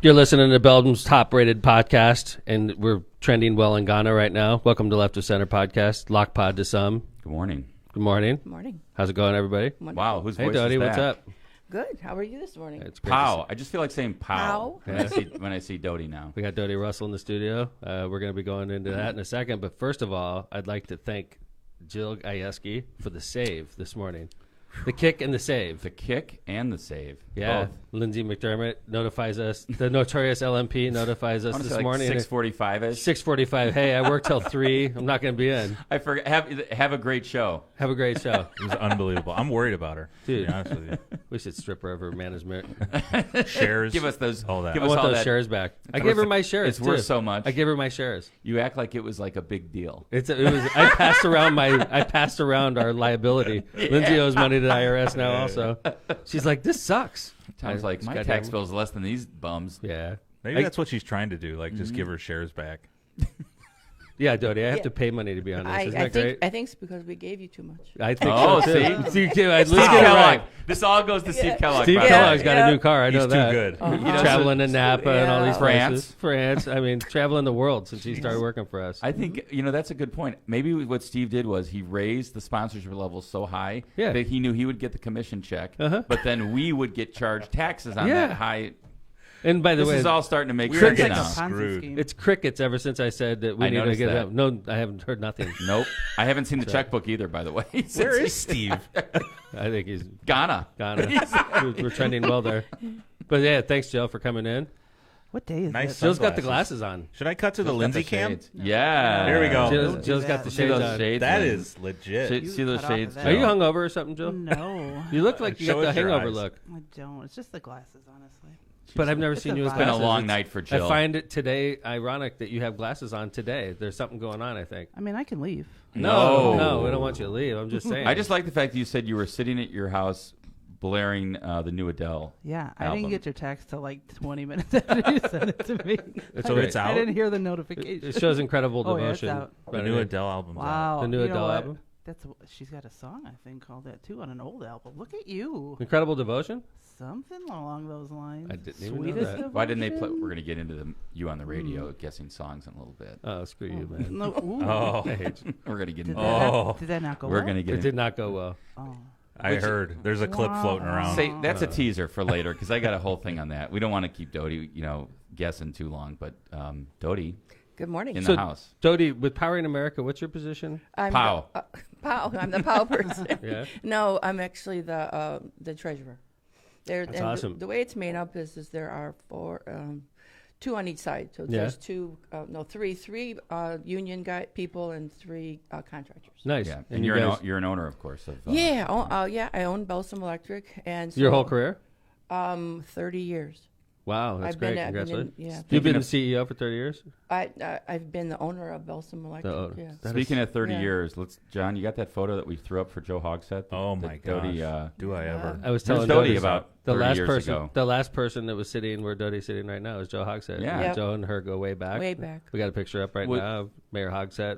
You're listening to Belgium's top-rated podcast, and we're trending well in Ghana right now. Welcome to Left of Center podcast, Lock Pod to some. Good morning. Good morning. Good morning. How's it going, everybody? Wow, whose Hey, voice Dodie, is that? what's up? Good. How are you this morning? It's great Pow. I just feel like saying pow, Pow? when I see Dodie now. We got Dodie Russell in the studio. We're going to be going into that in a second. But first of all, I'd like to thank Jill Gajewski for the save this morning. The kick and the save. The kick and the save. Yeah. Both. Lindsay McDermott notifies us. The notorious LMP notifies us this morning. 6:45ish. 6:45. Hey, I work till 3. I'm not going to be in. I forgot. Have a great show. Have a great show. It was unbelievable. I'm worried about her, Dude. to be honest with you. We should strip her of her management. Shares. Give us those. all that. Give I us want all those that. shares back. I gave her my shares. It's worth too. so much. I gave her my shares. You act like it was like a big deal. It was. I passed around our liability. Lindsay owes money to the IRS now. Also, she's like, "This sucks." Tom's like, my tax bill's less than these bums. Yeah, Maybe that's what she's trying to do. Like, just give her shares back. yeah, Dodie. I have Yeah. to pay money to be on this. Isn't I that great? think it's because we gave you too much. I think Oh, so too. see? Steve, let's Steve get it Kellogg. right. This all goes to Steve Kellogg. Steve by the Kellogg's way. got a new car. I know He's that. too good. You know, Traveling to Napa and all these France. places. France. I mean, traveling the world since he started working for us. I think, that's a good point. Maybe what Steve did was he raised the sponsorship levels so high Yeah. that he knew he would get the commission check, Uh-huh. but then we would get charged taxes on Yeah. that high. And by the This way, is all starting to make We're sense like now. a screwed. it's crickets ever since I said that we I need to noticed get it that. up. No, I haven't heard nothing. Nope. I haven't seen the checkbook either, by the way. Where is Steve? I think he's Ghana? Ghana. We're trending well there. But yeah, thanks, Jill, for coming in. What day is Nice it? Jill's got the Sunglasses. glasses on. Should I cut to the Got Lindsay the cam? shades. Yeah. There we go. Don't Jill's do got that. the See shades those on. shades? That Lynn? is legit. See, You see those cut off shades? of Are you that. hungover or something, Jill? No, You look like you Show got the us your hangover eyes. look. I don't. It's just the glasses, honestly. But I've never It's seen a you with vibe. It's been a glasses. long It's- night for Jill. I find it today ironic that you have glasses on today. There's something going on, I think. I mean, I can leave. No, we don't want you to leave. I'm just saying. I just like the fact that you said you were sitting at your house blaring the new Adele. Yeah, I Album. didn't get your text till like 20 minutes after you sent it to me. So it's I out? didn't hear the notification. It shows incredible Oh, yeah, it's devotion. out. The new Adele album's out. Wow, The new you know Adele what? album? She's got a song I think called that too on an old album. Look at you, Incredible devotion? something along those lines. I didn't even know Sweetest that. Why didn't they play? Devotion? We're going to get into you on the radio guessing songs in a little bit. Oh, screw you, man. No, ooh. Oh, I hate you. We're going to get Did into that, Oh. did that not go We're well? going to get It into did not go well. Oh. I heard. There's a clip floating around. Say, that's a teaser for later because I got a whole thing on that. We don't want to keep Dodie, guessing too long. But Dodie Good morning. in So- the house. Dodie, with Powering America, what's your position? I'm Pow. Pow. I'm the Pow person. Yeah. No, I'm actually the treasurer. That's awesome. The way it's made up is there are two on each side. So Yeah. there's three union people and three contractors. Nice. Yeah, And and you you're guys, you're an owner, of course. Of Yeah, I own Balsam Electric, and so, your whole career? 30 years. Wow, that's I've been great. at- I've been Congratulations. in- yeah. You've been Speaking the CEO for 30 years? I've been the owner of Balsam Electric. owner. Yeah. That Speaking is- of 30 Yeah. years, John, you got that photo that we threw up for Joe Hogsett? Oh, my that Dodie, gosh. Do I ever? I was Where's telling Dodie Dodie about the 30 last years person, ago? the last person that was sitting where Dodie's sitting right now is Joe Hogsett. Yeah. Yep. Joe and her go way back. Way back. We got a picture up right What- now of Mayor Hogsett.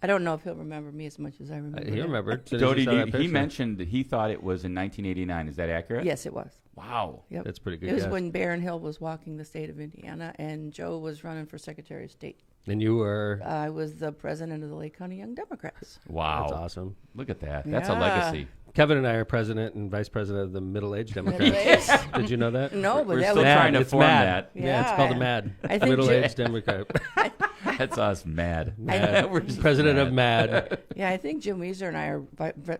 I don't know if he'll remember me as much as I remember. He him. remembered. As soon as Dodie, saw that he picture. mentioned that he thought it was in 1989. Is that accurate? Yes, it was. Wow. Yep. That's pretty good It was guess. when Barron Hill was walking the state of Indiana, and Joe was running for Secretary of State. And you were. I was the president of the Lake County Young Democrats. Wow. That's awesome. Look at that. That's a Yeah. legacy. Kevin and I are president and vice president of the Middle-Aged Democrats. Middle-aged. Did you know that? No, but We're that still was trying to It's form MAD. that. Yeah, it's called a Yeah. MAD. I think Middle-Aged Democrat. That's us, mad. Mad. We're just President of MAD. Yeah, I think Jim Weezer and I are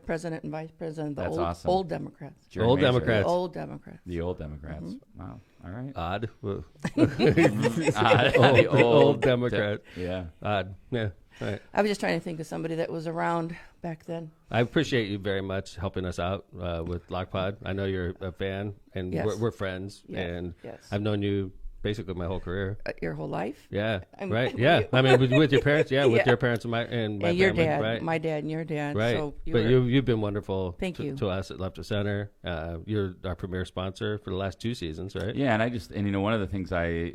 president and vice president of the That's awesome. old Democrats. Jerry Old Mazer. Democrats. The old Democrats. The old Democrats. Wow. All right. Odd. The old Democrat. Yeah. Odd. Yeah. Right. I was just trying to think of somebody that was around back then. I appreciate you very much helping us out with Lockpod. I know you're a fan, and Yes. we're friends, Yeah. and Yes. I've known you basically my whole career. Your whole life. Yeah, I'm- right. Yeah, I mean, with your parents. Yeah, with Yeah. your parents and my And family. your dad, right? my dad, and your dad. Right, So but you've been wonderful. Thank to, you. to us at Left of Center. You're our premier sponsor for the last 2 seasons, right? Yeah, and one of the things I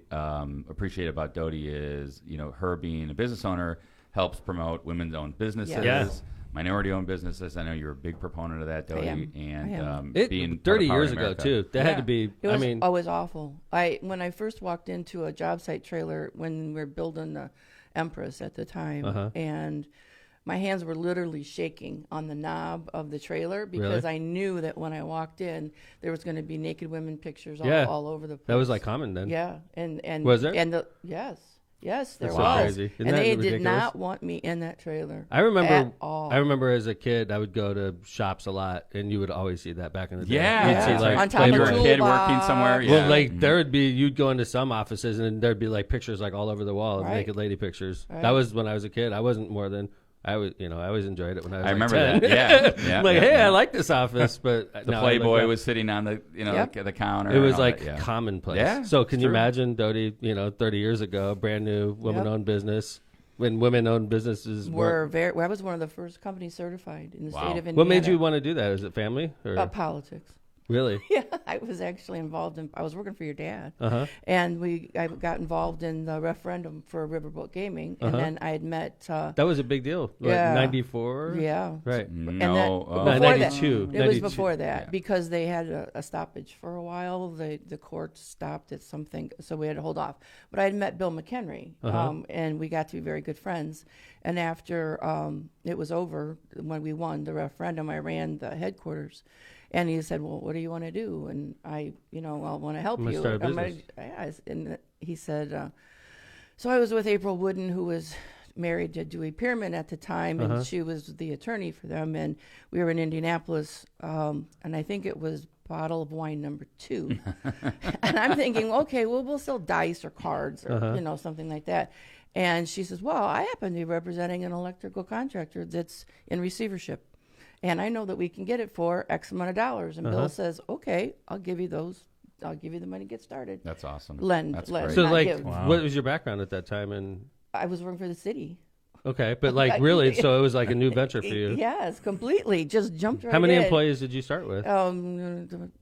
appreciate about Dodie is, her being a business owner helps promote women-owned businesses. Yes. Yeah. minority-owned businesses. I know you're a big proponent of that, Dodie. I am. And It 30 years ago too. That had to be. It was I mean, always awful. When I first walked into a job site trailer when we were building the Empress at the time, and my hands were literally shaking on the knob of the trailer because I knew that when I walked in, there was going to be naked women pictures all over the place. That was like common then. Yeah, and was there? And yes, there That's was. so crazy. Isn't And that they ridiculous? did not want me in that trailer. I remember. At all. I remember as a kid, I would go to shops a lot, and you would always see that back in the day. Yeah. You'd see, like, On top of you were a Playboy. kid toolbox. working somewhere. Yeah. Well, like there would be, you'd go into some offices and there'd be like pictures like all over the wall of Right. naked lady pictures. Right. That was when I was a kid. I wasn't more than I was. I always enjoyed it when I was. I like remember 10. that. Yeah. I'm like, yeah, hey, yeah. I like this office, but The now I look Playboy back, was sitting on the the counter. It was and all like that, yeah. commonplace. Yeah, So can it's you true. imagine, Dodie? 30 years ago, brand new woman-owned business. When women-owned businesses were. I was one of the first companies certified in the Wow. state of Indiana. What made you want to do that? Is it family or Politics. really? Yeah, I was actually involved in. I was working for your dad, Uh-huh. I got involved in the referendum for Riverboat Gaming, and then I had met. That was a big deal. Yeah. 94. Yeah, Right. No. and then oh, before 92. that, it was 92. before that Yeah. because they had a stoppage for a while. The court stopped at something, so we had to hold off. But I had met Bill McHenry, and we got to be very good friends. And after it was over, when we won the referendum, I ran the headquarters. And he said, "Well, what do you want to do?" And I want to help I'm gonna you. start a I'm business. yes. And he said, so I was with April Wooden, who was married to Dewey Pearman at the time, and she was the attorney for them. And we were in Indianapolis, and I think it was bottle of wine number 2. And I'm thinking, okay, well, we'll sell dice or cards or something like that. And she says, well, I happen to be representing an electrical contractor that's in receivership. And I know that we can get it for X amount of dollars. And Bill says, okay, I'll give you those. I'll give you the money to get started. That's awesome. Lend. That's lend great. So not like, give. what was your background at that time? And I was working for the city. okay, but like really, so it was like a new venture for you. Yes, completely. Just jumped right How many in. employees did you start with?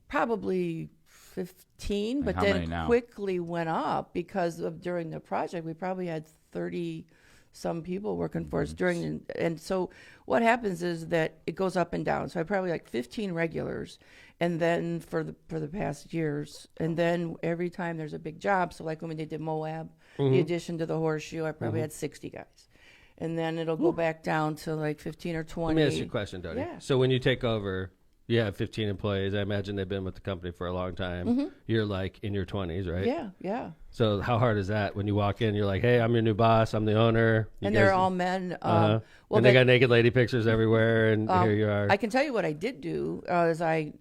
Probably 15, And but how then many now? quickly went up because of during the project we probably had 30 some people working for us during, and so what happens is that it goes up and down. So I probably like 15 regulars, and then for the past years, and then every time there's a big job, so like when we did Moab, the addition to the Horseshoe, I probably had 60 guys, and then it'll go back down to like 15 or 20. Let me ask you a question, Dodie. Yeah. So when you take over, you have 15 employees. I imagine they've been with the company for a long time. You're like in your 20s, right? Yeah. So how hard is that when you walk in? You're like, hey, I'm your new boss. I'm the owner. You And guys- they're all men. and they got naked lady pictures everywhere, and here you are. I can tell you what I did do is I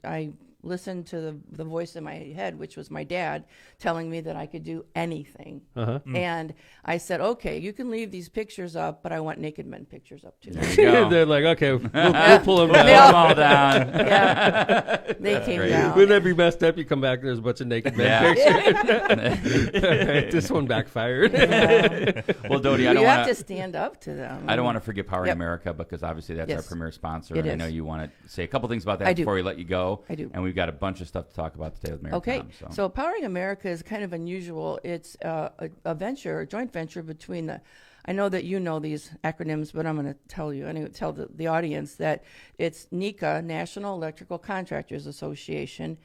listened to the voice in my head, which was my dad telling me that I could do anything. And I said, okay, you can leave these pictures up, but I want naked men pictures up too. There you go. They're like, okay, we'll pull them Put down. them all down. Yeah, they came great. down. Wouldn't that be messed up? You come back, there's a bunch of naked men Yeah. pictures. This one backfired. Well, Dodie, I You don't have want to stand up to them. I don't want to forget Powering Yep. America because obviously that's our Yes. premier sponsor. It And I know is. you want to say a couple things about that I do. before we let you go. I do. And we've got a bunch of stuff to talk about today with Mary Okay, Tom, so Powering America is kind of unusual. It's a venture, a joint venture between the. I know that you know these acronyms, but I'm going to tell you. Anyway, tell the audience that it's NECA, National Electrical Contractors Association.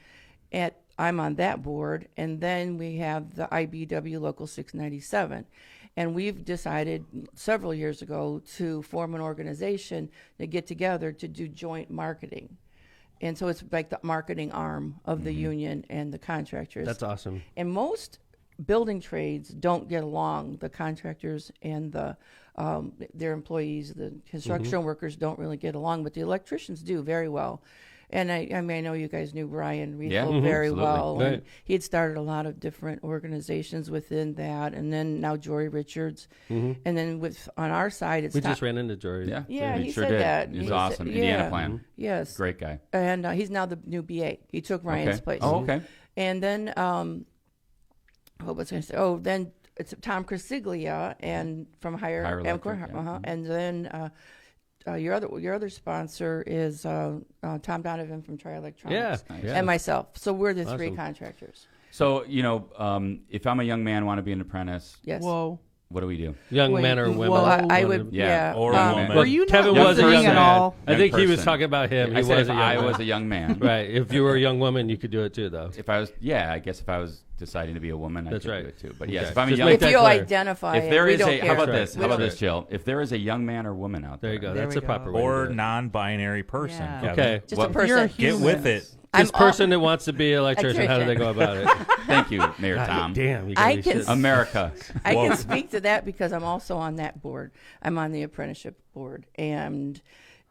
I'm on that board, and then we have the IBW Local 697. And we've decided several years ago to form an organization to get together to do joint marketing. And so it's like the marketing arm of the union and the contractors. That's awesome. And most building trades don't get along. The contractors and their employees, the construction workers don't really get along, but the electricians do very well. And I mean, I know you guys knew Brian Riefel Yeah, very absolutely. well. Right. And he had started a lot of different organizations within that. And then now Jory Richards. And then on our side, it's We not, just ran into Jory. Yeah, Yeah, we he sure said did. that. He was He awesome. said- Indiana yeah. Plan. Yes. Great guy. And he's now the new BA. He took Ryan's Okay. place. Oh, okay. And then, what was I going to say? Oh, then it's Tom Crisiglia and from Higher Higher Electric, Amcor. yeah. And then your other sponsor is Tom Donovan from Tri Electronics. Yeah. Nice. And myself. So we're the three Awesome. contractors. So, if I'm a young man, want to be an apprentice, Yes. Whoa. What do we do? Young Wait, men or women? Well, I would, Yeah. yeah. Or Young woman. man. Were you Kevin not was a young listening man. at all? I Young think he was person. talking about him. I He said was if a young I man. was a young man. Right. If you were a young woman, you could do it too, though. If I was, I guess if I was deciding to be a woman, I That's could right. do it too. But yes, Okay. if I'm a Just young, make If that you clear. identify if it, there we is don't a, care. how about That's this? right. How about That's this, Jill? If there is a young man or woman out There there, you go. There That's we the proper go. way to Or do it. non-binary person. Yeah. Kevin. Okay. Just Well, a person. Get with it. This I'm person that wants to be an electrician, how do they Electrician. go about it? thank you, Mayor God Tom. damn. You I gotta be can shit. America. I Whoa. can speak to that because I'm also on that board. I'm on the apprenticeship board. And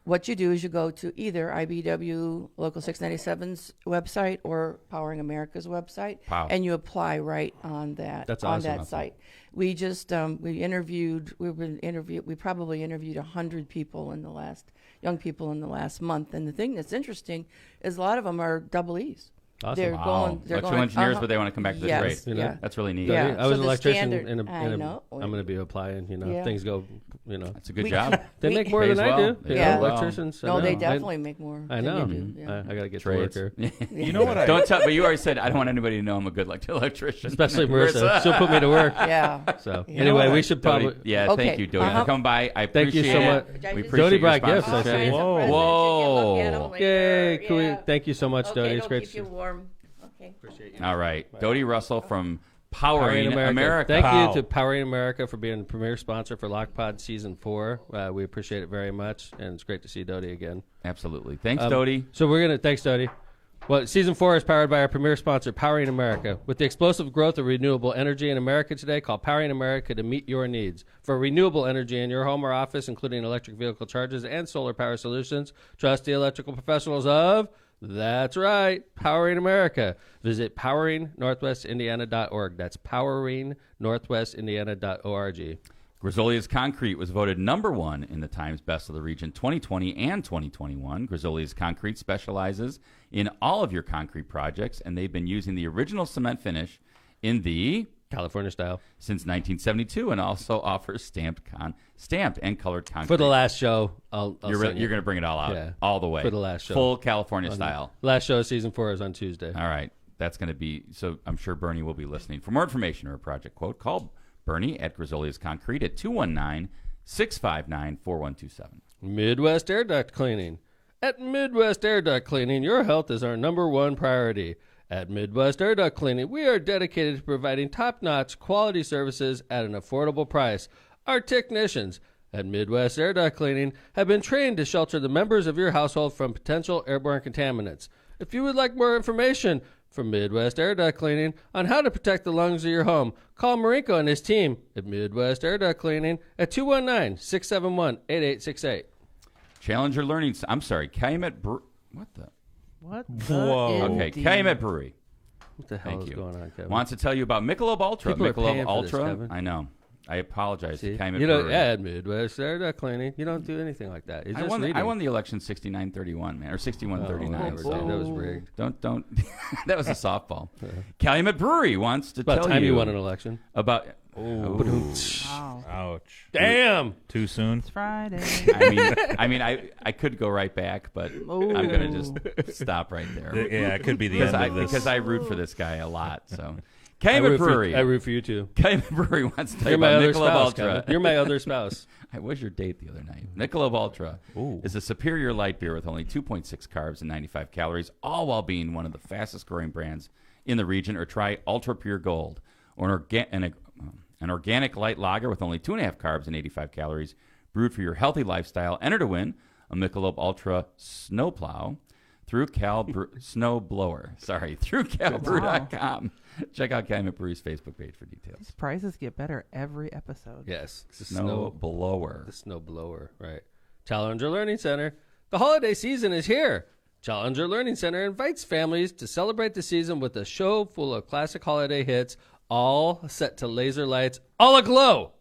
what you do is you go to either IBW Local 697's website or Powering America's website, Wow. and you apply right on that That's on awesome. that site. We just we probably interviewed 100 people young people in the last month. And the thing that's interesting is a lot of them are double E's. Awesome. They're Wow. going. They're Electrical going, engineers, but they want to come back to the yes, trade. You know? Yeah. That's really neat. Yeah. I was So an the electrician standard- I I'm know. going to be applying, Yeah. things go, That's a good We- job. They We- make more Pays than I well. do. They You pay know, well. electricians. I No, they know. definitely make more. I than know. you do, yeah. I got to get Trades. to work here. You know what I? Don't tell. But you already said I don't want anybody to know I'm a good electrician. Especially Marissa. She'll put me to work. Yeah. So You know anyway, what? we should Dodie, probably. yeah, Okay. thank you, Dodie, Uh-huh. for coming by. I Thank you appreciate so it. much. Did I We just- appreciate Dodie your brought gifts, I sponsorship. see. Whoa. Whoa. Yay! Can we, thank you so much, Dodie. Okay, It's it'll great keep to you see warm. Okay. All right, Dodie Russell from Powering America. Thank Pow. you to Powering America for being the premier sponsor for LockPod Season 4. We appreciate it very much, and it's great to see Dodie again. Absolutely. Thanks, Dodie. So thanks, Dodie. Well, Season 4 is powered by our premier sponsor, Powering America. With the explosive growth of renewable energy in America today, call Powering America to meet your needs. For renewable energy in your home or office, including electric vehicle chargers and solar power solutions, trust the electrical professionals of... That's right, Powering America. Visit poweringnorthwestindiana.org. That's poweringnorthwestindiana.org. Grazolius Concrete was voted #1 in the Times Best of the Region 2020 and 2021. Grazolius Concrete specializes in all of your concrete projects, and they've been using the original cement finish in the California style. since 1972, and also offers stamped and colored concrete. For the last show, I'll you're sing it. going to bring it all out, Yeah. all the way For the last show. full California style. Last show of Season 4 is on Tuesday. All right, that's going to be so. I'm sure Bernie will be listening. For more information or a project quote, call Bernie at Grazolius Concrete at 219-659-4127. Midwest Air Duct Cleaning. At Midwest Air Duct Cleaning, your health is our #1 priority. At Midwest Air Duct Cleaning, we are dedicated to providing top-notch quality services at an affordable price. Our technicians at Midwest Air Duct Cleaning have been trained to shelter the members of your household from potential airborne contaminants. If you would like more information from Midwest Air Duct Cleaning on how to protect the lungs of your home, call Marinko and his team at Midwest Air Duct Cleaning at 219-671-8868. Challenger Learning. I'm sorry, Calumet. What the? What? Whoa. Okay, Calumet Brewery. What the hell Thank is you. going on, Kevin? Wants to tell you about Michelob Ultra. People are paying Michelob for this, Ultra. Kevin. I know. I apologize See? to Calumet You don't Brewery. add Midwest Air Duct Cleaning. You don't do anything like that. It's I just won. reading. I won the election 69-31, man, or 61-39. whatever, so dude. That was rigged. don't. That was a softball. Calumet Brewery wants to About tell time you you won an election. about. Wow. Ouch. Damn. Too soon. It's Friday. I could go right back, but I'm gonna just stop right there Yeah, it could be the end of this. because I root for this guy a lot. So, I Calumet root, Brewery. I root for you too. Calumet Brewery wants to tell you You're my about other Michelob spouse. Ultra. Kevin. You're my other spouse. I was your date the other night. Michelob Ultra Ooh. is a superior light beer with only 2.6 carbs and 95 calories, all while being one of the fastest growing brands in the region. Or try Ultra Pure Gold, or an organic light lager with only 2.5 carbs and 85 calories, brewed for your healthy lifestyle. Enter to win a Michelob Ultra Snowplow through through calbrew.com. Check out Calumet Brewery's Facebook page for details. These prizes get better every episode. Yes. The Snow blower. The snow blower, right. Challenger Learning Center. The holiday season is here. Challenger Learning Center invites families to celebrate the season with a show full of classic holiday hits, all set to laser lights, all aglow.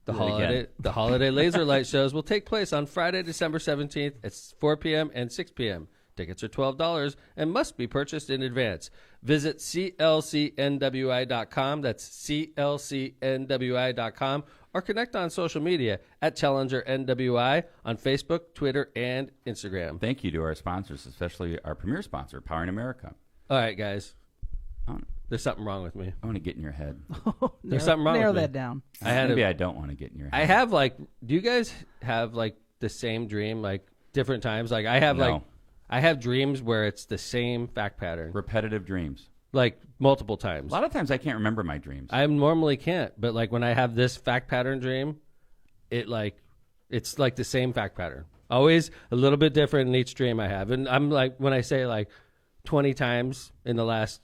The holiday laser light shows will take place on Friday, December 17th at 4 p.m. and 6 p.m. Tickets are $12 and must be purchased in advance. Visit clcnwi.com. That's clcnwi.com. Or connect on social media at Challenger NWI on Facebook, Twitter, and Instagram. Thank you to our sponsors, especially our premier sponsor, Powering America. All right, guys. There's something wrong with me. I want to get in your head. There's something wrong Narrow with me. that down. Maybe I don't want to get in your head. I have like. Do you guys have like the same dream like different times? Like I have No. I have dreams where it's the same fact pattern, Repetitive dreams. like multiple times. A lot of times I can't remember my dreams. I normally can't, but like when I have this fact pattern dream, it's like the same fact pattern. Always a little bit different in each dream I have. And I'm like, when I say like 20 times in the last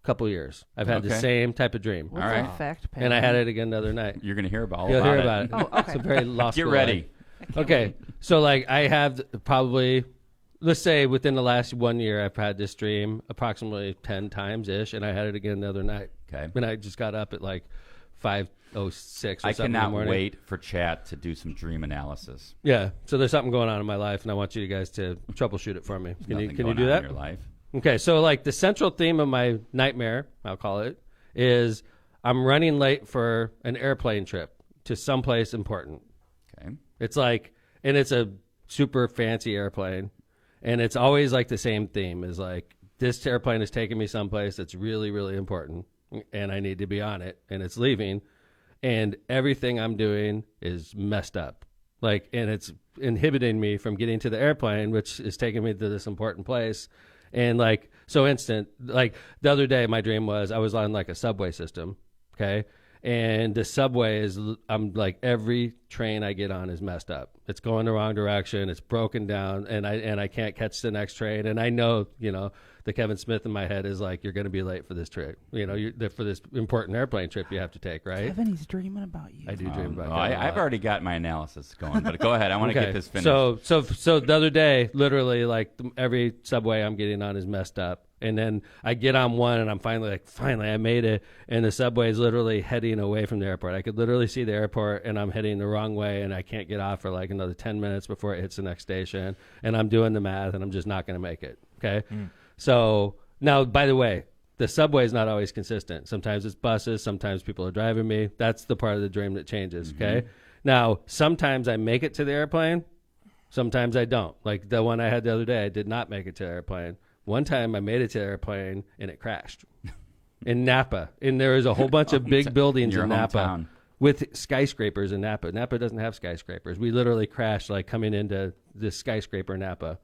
couple years, I've had the same type of dream. What's All right. a fact pattern? And I had it again the other night. You're going to hear about You'll hear it. about it. Oh, okay. It's a very lost Get ready. Okay. So like I have probably, let's say within the last 1 year, I've had this dream approximately 10 times ish. And I had it again the other night. Okay. And I just got up at like 5:06 or I something in the cannot morning. wait for chat to do some dream analysis. Yeah. So there's something going on in my life, and I want you guys to troubleshoot it for me. Can you do that? In your life? Okay. So like the central theme of my nightmare, I'll call it, is I'm running late for an airplane trip to someplace important. Okay. It's like, and it's a super fancy airplane, and it's always like the same theme is like this airplane is taking me someplace that's really, really important, and I need to be on it, and it's leaving, and everything I'm doing is messed up. Like, and it's inhibiting me from getting to the airplane, which is taking me to this important place. And like, so instant, like the other day, my dream was I was on like a subway system. Okay. And the subway is, I'm like, every train I get on is messed up. It's going the wrong direction. It's broken down, and I can't catch the next train. And I know, the Kevin Smith in my head is like, you're going to be late for this trip. For this important airplane trip you have to take, right? Kevin, he's dreaming about you. I do dream about that. I've already got my analysis going, but go ahead. I want to get this finished. So the other day, literally, like every subway I'm getting on is messed up. And then I get on one, and I'm finally I made it. And the subway is literally heading away from the airport. I could literally see the airport, and I'm heading the wrong way, and I can't get off for like another 10 minutes before it hits the next station. And I'm doing the math, and I'm just not going to make it. Okay. So now, by the way, the subway is not always consistent. Sometimes it's buses. Sometimes people are driving me. That's the part of the dream that changes. Okay. Now, sometimes I make it to the airplane. Sometimes I don't. Like the one I had the other day, I did not make it to the airplane. One time I made it to the airplane and it crashed in Napa. And there is a whole bunch of big buildings in Napa hometown. with skyscrapers in Napa. Napa doesn't have skyscrapers. We literally crashed like coming into this skyscraper Napa.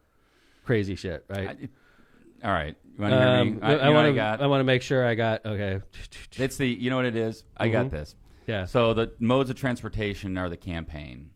Crazy shit, right? All right. You want to hear me? I want to make sure I got, okay. It's the, you know what it is? I got this. Yeah. So the modes of transportation are the campaign.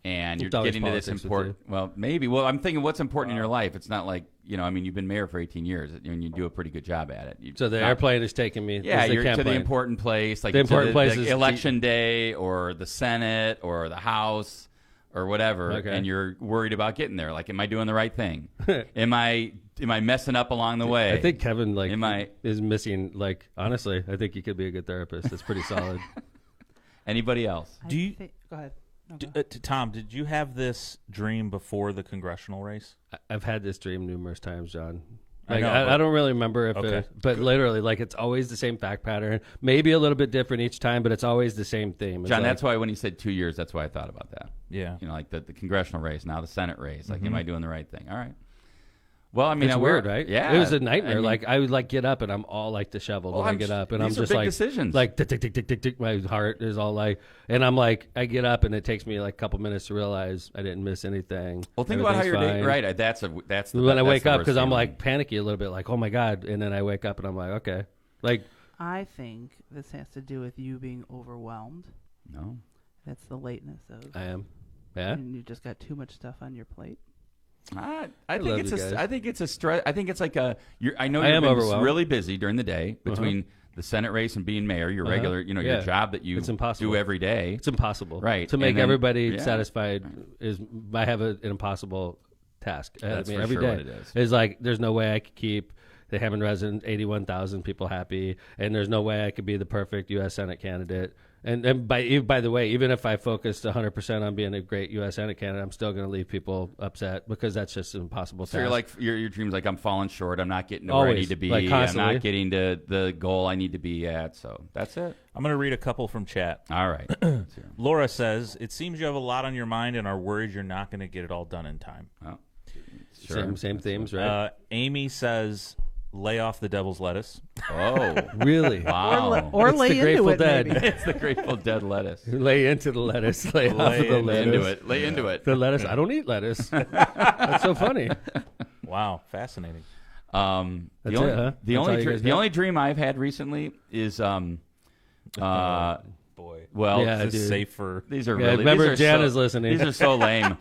And you're It's always getting to this politics with important. Well, maybe. Well, I'm thinking what's important in your life. It's not like, you've been mayor for 18 years and you do a pretty good job at it. So the airplane is taking me. Yeah, the you're to the campaign. important place, like The important place the is election day or the Senate or the House or whatever, Okay. and you're worried about getting there. Like, am I doing the right thing? Am I messing up along the way? I think Kevin I- is missing. Like honestly, I think he could be a good therapist. That's pretty solid. Anybody else? I Do you- thi- Go ahead. No, go ahead. Tom, did you have this dream before the congressional race? I've had this dream numerous times, John. I Like, know, I but- don't really remember if Okay. but literally, like it's always the same fact pattern. Maybe a little bit different each time, but it's always the same theme. It's John, like, that's why when he said 2 years, that's why I thought about that. Yeah. Like the congressional race, now the Senate race. Like, am I doing the right thing? All right. Well, I mean, it's weird, right? Yeah, it was a nightmare. I mean, like I would like get up and I'm all like disheveled when I get up, and I'm these are just big like decisions. like tick tick tick tick tick tick. My heart is all like, and I'm like, I get up and it takes me like a couple minutes to realize I didn't miss anything. well, think about how your day. Everything's fine. Right. That's When I that's wake the up, worst because I'm feeling. like panicky a little bit, like oh my god, and then I wake up and I'm like okay, like I think this has to do with you being overwhelmed. No. That's the lateness of. I am. Yeah. And you just got too much stuff on your plate. I love think it's you guys. I think it's a stress. I think it's like a. I know I you've am been overwhelmed. really busy during the day between the Senate race and being mayor. Your regular, your Yeah. job that you It's impossible. do every day. It's impossible. Right. To make And then- everybody yeah. satisfied is I have an impossible task. That's for every sure day what it is. It's like there's no way I could keep the Hammond resident 81,000 people happy, and there's no way I could be the perfect U.S. Senate candidate. And by the way, even if I focused 100% on being a great U.S. Senate candidate, I'm still going to leave people upset because that's just an impossible So task. you're like your dream's like I'm falling short. I'm not getting to Always, where I need to be. like, I'm constantly. not getting to the goal I need to be at. So that's it. I'm going to read a couple from chat. All right. Let's hear 'em. Laura says, it seems you have a lot on your mind and are worried you're not going to get it all done in time. Well, sure. same themes, right? Amy says, lay off the devil's lettuce. Oh, Really? wow. Or It's lay the into Grateful it, Dead. maybe. It's the Grateful Dead lettuce. Lay into the lettuce. Lay off of the into Lay lettuce. into it. Lay into it. The lettuce. I don't eat lettuce. That's so funny. Wow, fascinating. That's the only, it, huh? the That's all only you dr- guys the got? only dream I've had recently is Boy, well, Yeah, is this dude. safe for? these are Yeah, really remember these are Jan so, is listening. These are so lame.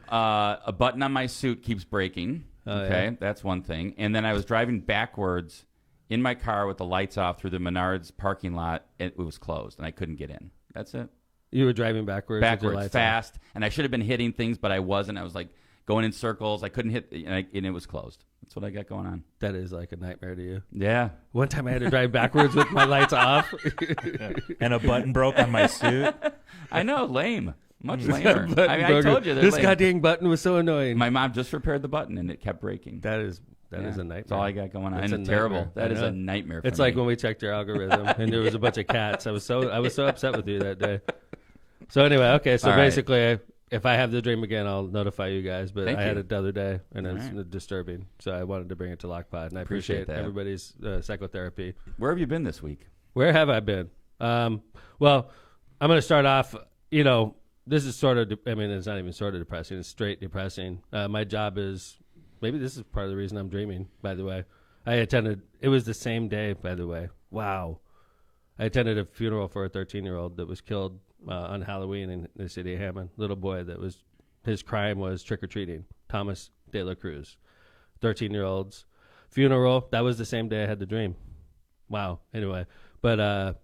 A button on my suit keeps breaking. Oh, Okay, yeah. that's one thing. And then I was driving backwards in my car with the lights off through the Menards parking lot. It was closed, and I couldn't get in. That's it. You were driving backwards. with your Backwards, lights fast, and I should have been hitting things, but I wasn't. I was like going in circles. I couldn't hit, and it was closed. That's what I got going on. on. That is like a nightmare to you. Yeah. One time I had to drive backwards with my lights off. And a button broke on my suit. I know, lame. Much lamer. Button I broke. told you. they're This lame. goddamn button was so annoying. My mom just repaired the button, and it kept breaking. That is a Yeah, nightmare. That's all I got going on. It's And a terrible. nightmare. That I is know. a nightmare for It's me. like when we checked your algorithm and there was a bunch of cats. I was so upset with you that day. So anyway, okay. So All right. basically, if I have the dream again, I'll notify you guys. But Thank I had you. it the other day, and All it's right. disturbing. So I wanted to bring it to Lockpod, and I Appreciate appreciate that. everybody's psychotherapy. Where have you been this week? Where have I been? Well, I'm going to start off. This is sort of. It's not even sort of depressing. It's straight depressing. My job is. Maybe this is part of the reason I'm dreaming. By the way, I attended. It was the same day. By the way, wow. I attended a funeral for a 13-year-old that was killed on Halloween in the city of Hammond. Little boy that was. His crime was trick or treating. Thomas de la Cruz, 13-year-old's funeral. That was the same day I had the dream. Wow. Anyway, but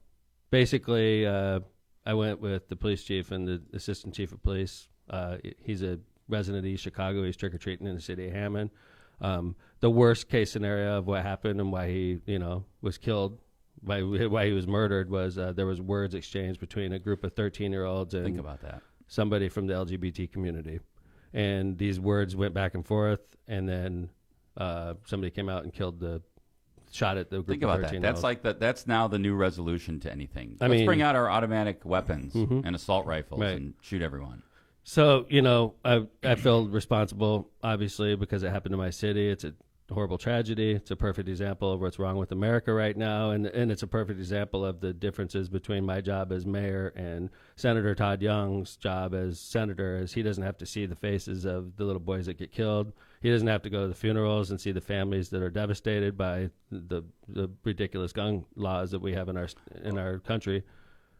basically, I went with the police chief and the assistant chief of police. He's a resident of East Chicago. He's trick or treating in the city of Hammond. The worst case scenario of what happened and why he, was killed, why he was murdered was there was words exchanged between a group of 13-year-olds and Think about that. somebody from the LGBT community. And these words went back and forth, and then somebody came out and shot at the group Think of about 13 that. That's like that's now the new resolution to anything. I Let's mean- bring out our automatic weapons Mhm. and assault rifles Right. and shoot everyone. So, I feel responsible, obviously, because it happened to my city. It's a horrible tragedy. It's a perfect example of what's wrong with America right now. And it's a perfect example of the differences between my job as mayor and Senator Todd Young's job as senator, as he doesn't have to see the faces of the little boys that get killed. He doesn't have to go to the funerals and see the families that are devastated by the ridiculous gun laws that we have in our country.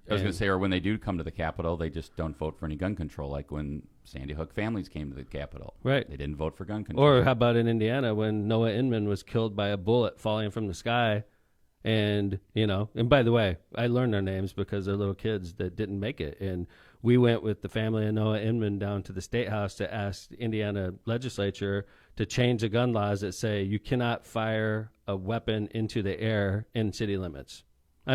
I was going And- to say, or when they do come to the Capitol, they just don't vote for any gun control, like when Sandy Hook families came to the Capitol. Right. They didn't vote for gun control. Or how about in Indiana when Noah Inman was killed by a bullet falling from the sky? And, and by the way, I learned their names because they're little kids that didn't make it. And we went with the family of Noah Inman down to the State House to ask the Indiana legislature to change the gun laws that say you cannot fire a weapon into the air in city limits. I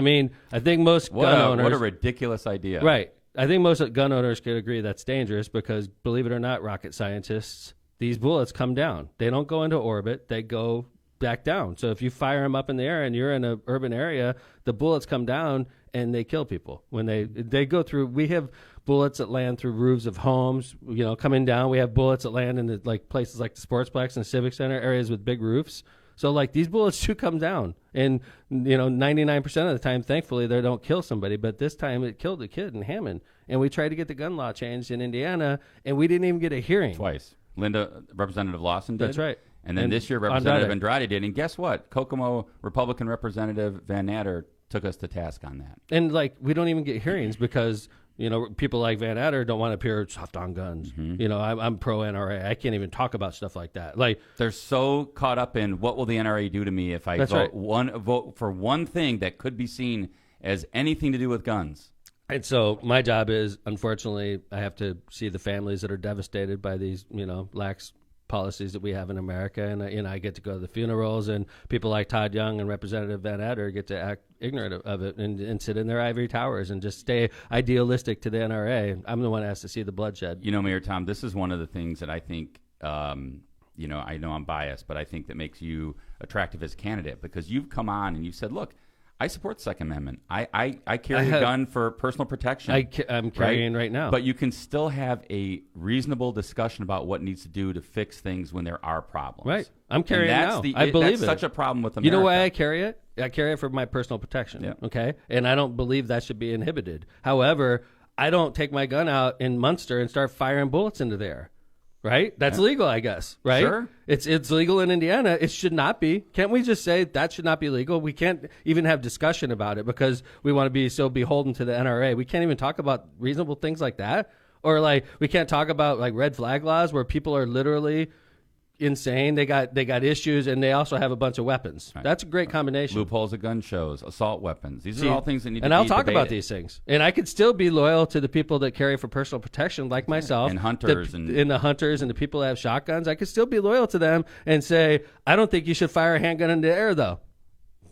think most gun owners... What a ridiculous idea. Right. I think most gun owners could agree that's dangerous because, believe it or not, rocket scientists, these bullets come down. They don't go into orbit. They go back down. So if you fire them up in the air and you're in an urban area, the bullets come down and they kill people. When they go through, we have bullets that land through roofs of homes, coming down. We have bullets that land in places like the Sportsplex and Civic Center, areas with big roofs. So these bullets do come down, and 99% of the time, thankfully, they don't kill somebody. But this time, it killed a kid in Hammond, and we tried to get the gun law changed in Indiana, and we didn't even get a hearing. Twice. Representative Lawson did. That's right. And then this year, Representative Andrade did. And guess what? Kokomo Republican Representative Van Natter took us to task on that. And we don't even get hearings because people like Van Adder don't want to appear soft on guns. Mm-hmm. I'm pro NRA. I can't even talk about stuff like that. They're so caught up in what will the NRA do to me if I That's right. vote for one thing that could be seen as anything to do with guns. And so my job is, unfortunately, I have to see the families that are devastated by these, lax policies that we have in America. And I get to go to the funerals, and people like Todd Young and Representative Van Adder get to act ignorant of it and sit in their ivory towers and just stay idealistic to the NRA. I'm the one that has to see the bloodshed. Mayor Tom, this is one of the things that I think, I know I'm biased, but I think that makes you attractive as a candidate because you've come on and you've said, look, I support the Second Amendment. I carry a gun for personal protection. I'm carrying right now. But you can still have a reasonable discussion about what needs to do to fix things when there are problems. Right. I'm carrying it now. I believe that's it. such a problem with America. You know why I carry it? I carry it for my personal protection. Yeah. Okay? And I don't believe that should be inhibited. However, I don't take my gun out in Munster and start firing bullets into the air. Right? That's legal, I guess. Right? Sure. It's legal in Indiana. It should not be. Can't we just say that should not be legal? We can't even have discussion about it because we want to be so beholden to the NRA. We can't even talk about reasonable things like that. Or like we can't talk about like red flag laws where people are literally insane. They got issues and they also have a bunch of weapons. Right. That's a great combination. Loopholes at gun shows, assault weapons. These are all things that need to be And I'll talk debated. about these things. And I could still be loyal to the people that carry for personal protection like myself. And hunters. And the hunters and the people that have shotguns. I could still be loyal to them and say, I don't think you should fire a handgun into the air though.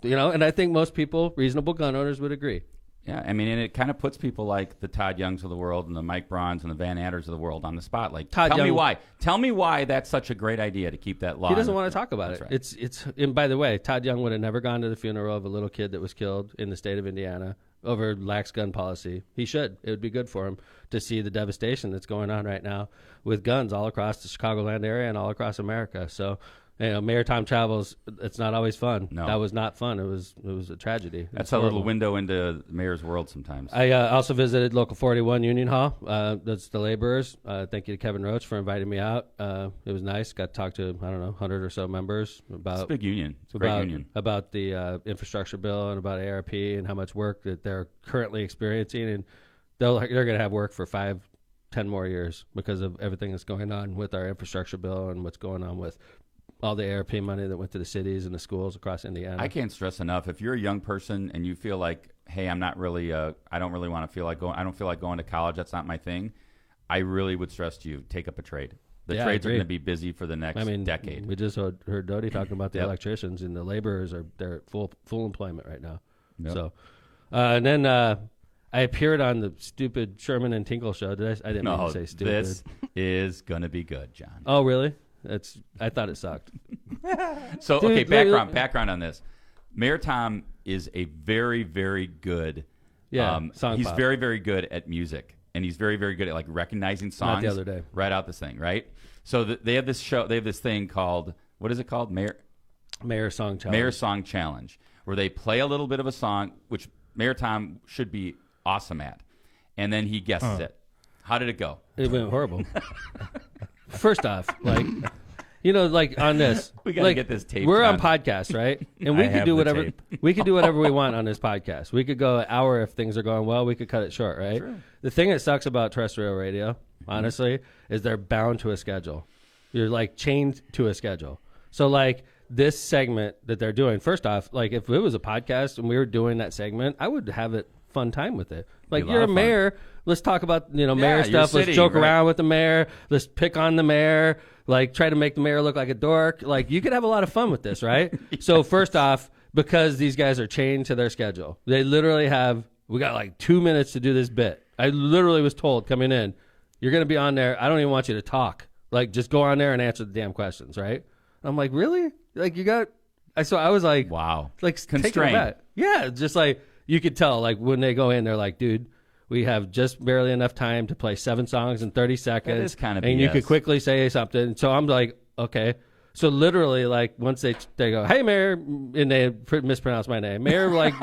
You know, and I think most people, reasonable gun owners would agree. Yeah, I mean, and it kind of puts people like the Todd Youngs of the world and the Mike Brauns and the Van Adders of the world on the spot. Like, tell me why. Tell me why that's such a great idea to keep that law. He doesn't want to talk about it. Right. It's. And by the way, Todd Young would have never gone to the funeral of a little kid that was killed in the state of Indiana over lax gun policy. He should. It would be good for him to see the devastation that's going on right now with guns all across the Chicagoland area and all across America. So. You know, maritime travels, it's not always fun. No. That was not fun. It was a tragedy. That's a little window into the mayor's world sometimes. I also visited Local 41 Union Hall. That's the laborers. Thank you to Kevin Roach for inviting me out. It was nice. Got to talk to, 100 or so members about... It's a big union. It's a great union. About the infrastructure bill and about ARP and how much work that they're currently experiencing. And they're going to have work for 5-10 more years because of everything that's going on with our infrastructure bill and what's going on with all the ARP money that went to the cities and the schools across Indiana. I can't stress enough. If you're a young person and you feel like, hey, I'm not really, I don't really want to feel like going, I don't feel like going to college. That's not my thing. I really would stress to you, take up a trade. The trades are going to be busy for the next decade. We just heard Dodie talking about the electricians and the laborers they're at full employment right now. Yep. So, and then I appeared on the stupid Sherman and Tinkle show. I didn't mean to say stupid. This is going to be good, John. Oh, really? I thought it sucked. So, okay, background on this. Mayor Tom is a very, very good song he's pop. very, very good at music, and he's very, very good at like recognizing songs. Not the other day. Right out this thing, right? So they have this show. They have this thing called, what is it called? Mayor Song Challenge. Mayor Song Challenge, where they play a little bit of a song, which Mayor Tom should be awesome at, and then he guesses it. How did it go? It went horrible. First off, like on this, we gotta get this tape. We're on podcasts, right? And we could do whatever we want on this podcast. We could go an hour if things are going well. We could cut it short, right? True. The thing that sucks about terrestrial radio, honestly, is they're bound to a schedule. You're like chained to a schedule. So like this segment that they're doing, first off, like if it was a podcast and we were doing that segment, I would have a fun time with it. Like you're a mayor. Let's talk about mayor stuff. City, let's joke around with the mayor. Let's pick on the mayor. Like try to make the mayor look like a dork. Like you could have a lot of fun with this, right? So first off, because these guys are chained to their schedule, they literally we got like 2 minutes to do this bit. I literally was told coming in, you're going to be on there. I don't even want you to talk. Like just go on there and answer the damn questions, right? I'm like, really? Like you got? So I was like, wow, like constrained. Yeah, just like you could tell. Like when they go in, they're like, dude. We have just barely enough time to play 7 songs in 30 seconds. That is kind of and BS. You could quickly say something. So I'm like, okay. So literally, like, once they go, hey, Mayor, and they mispronounce my name. Mayor, like,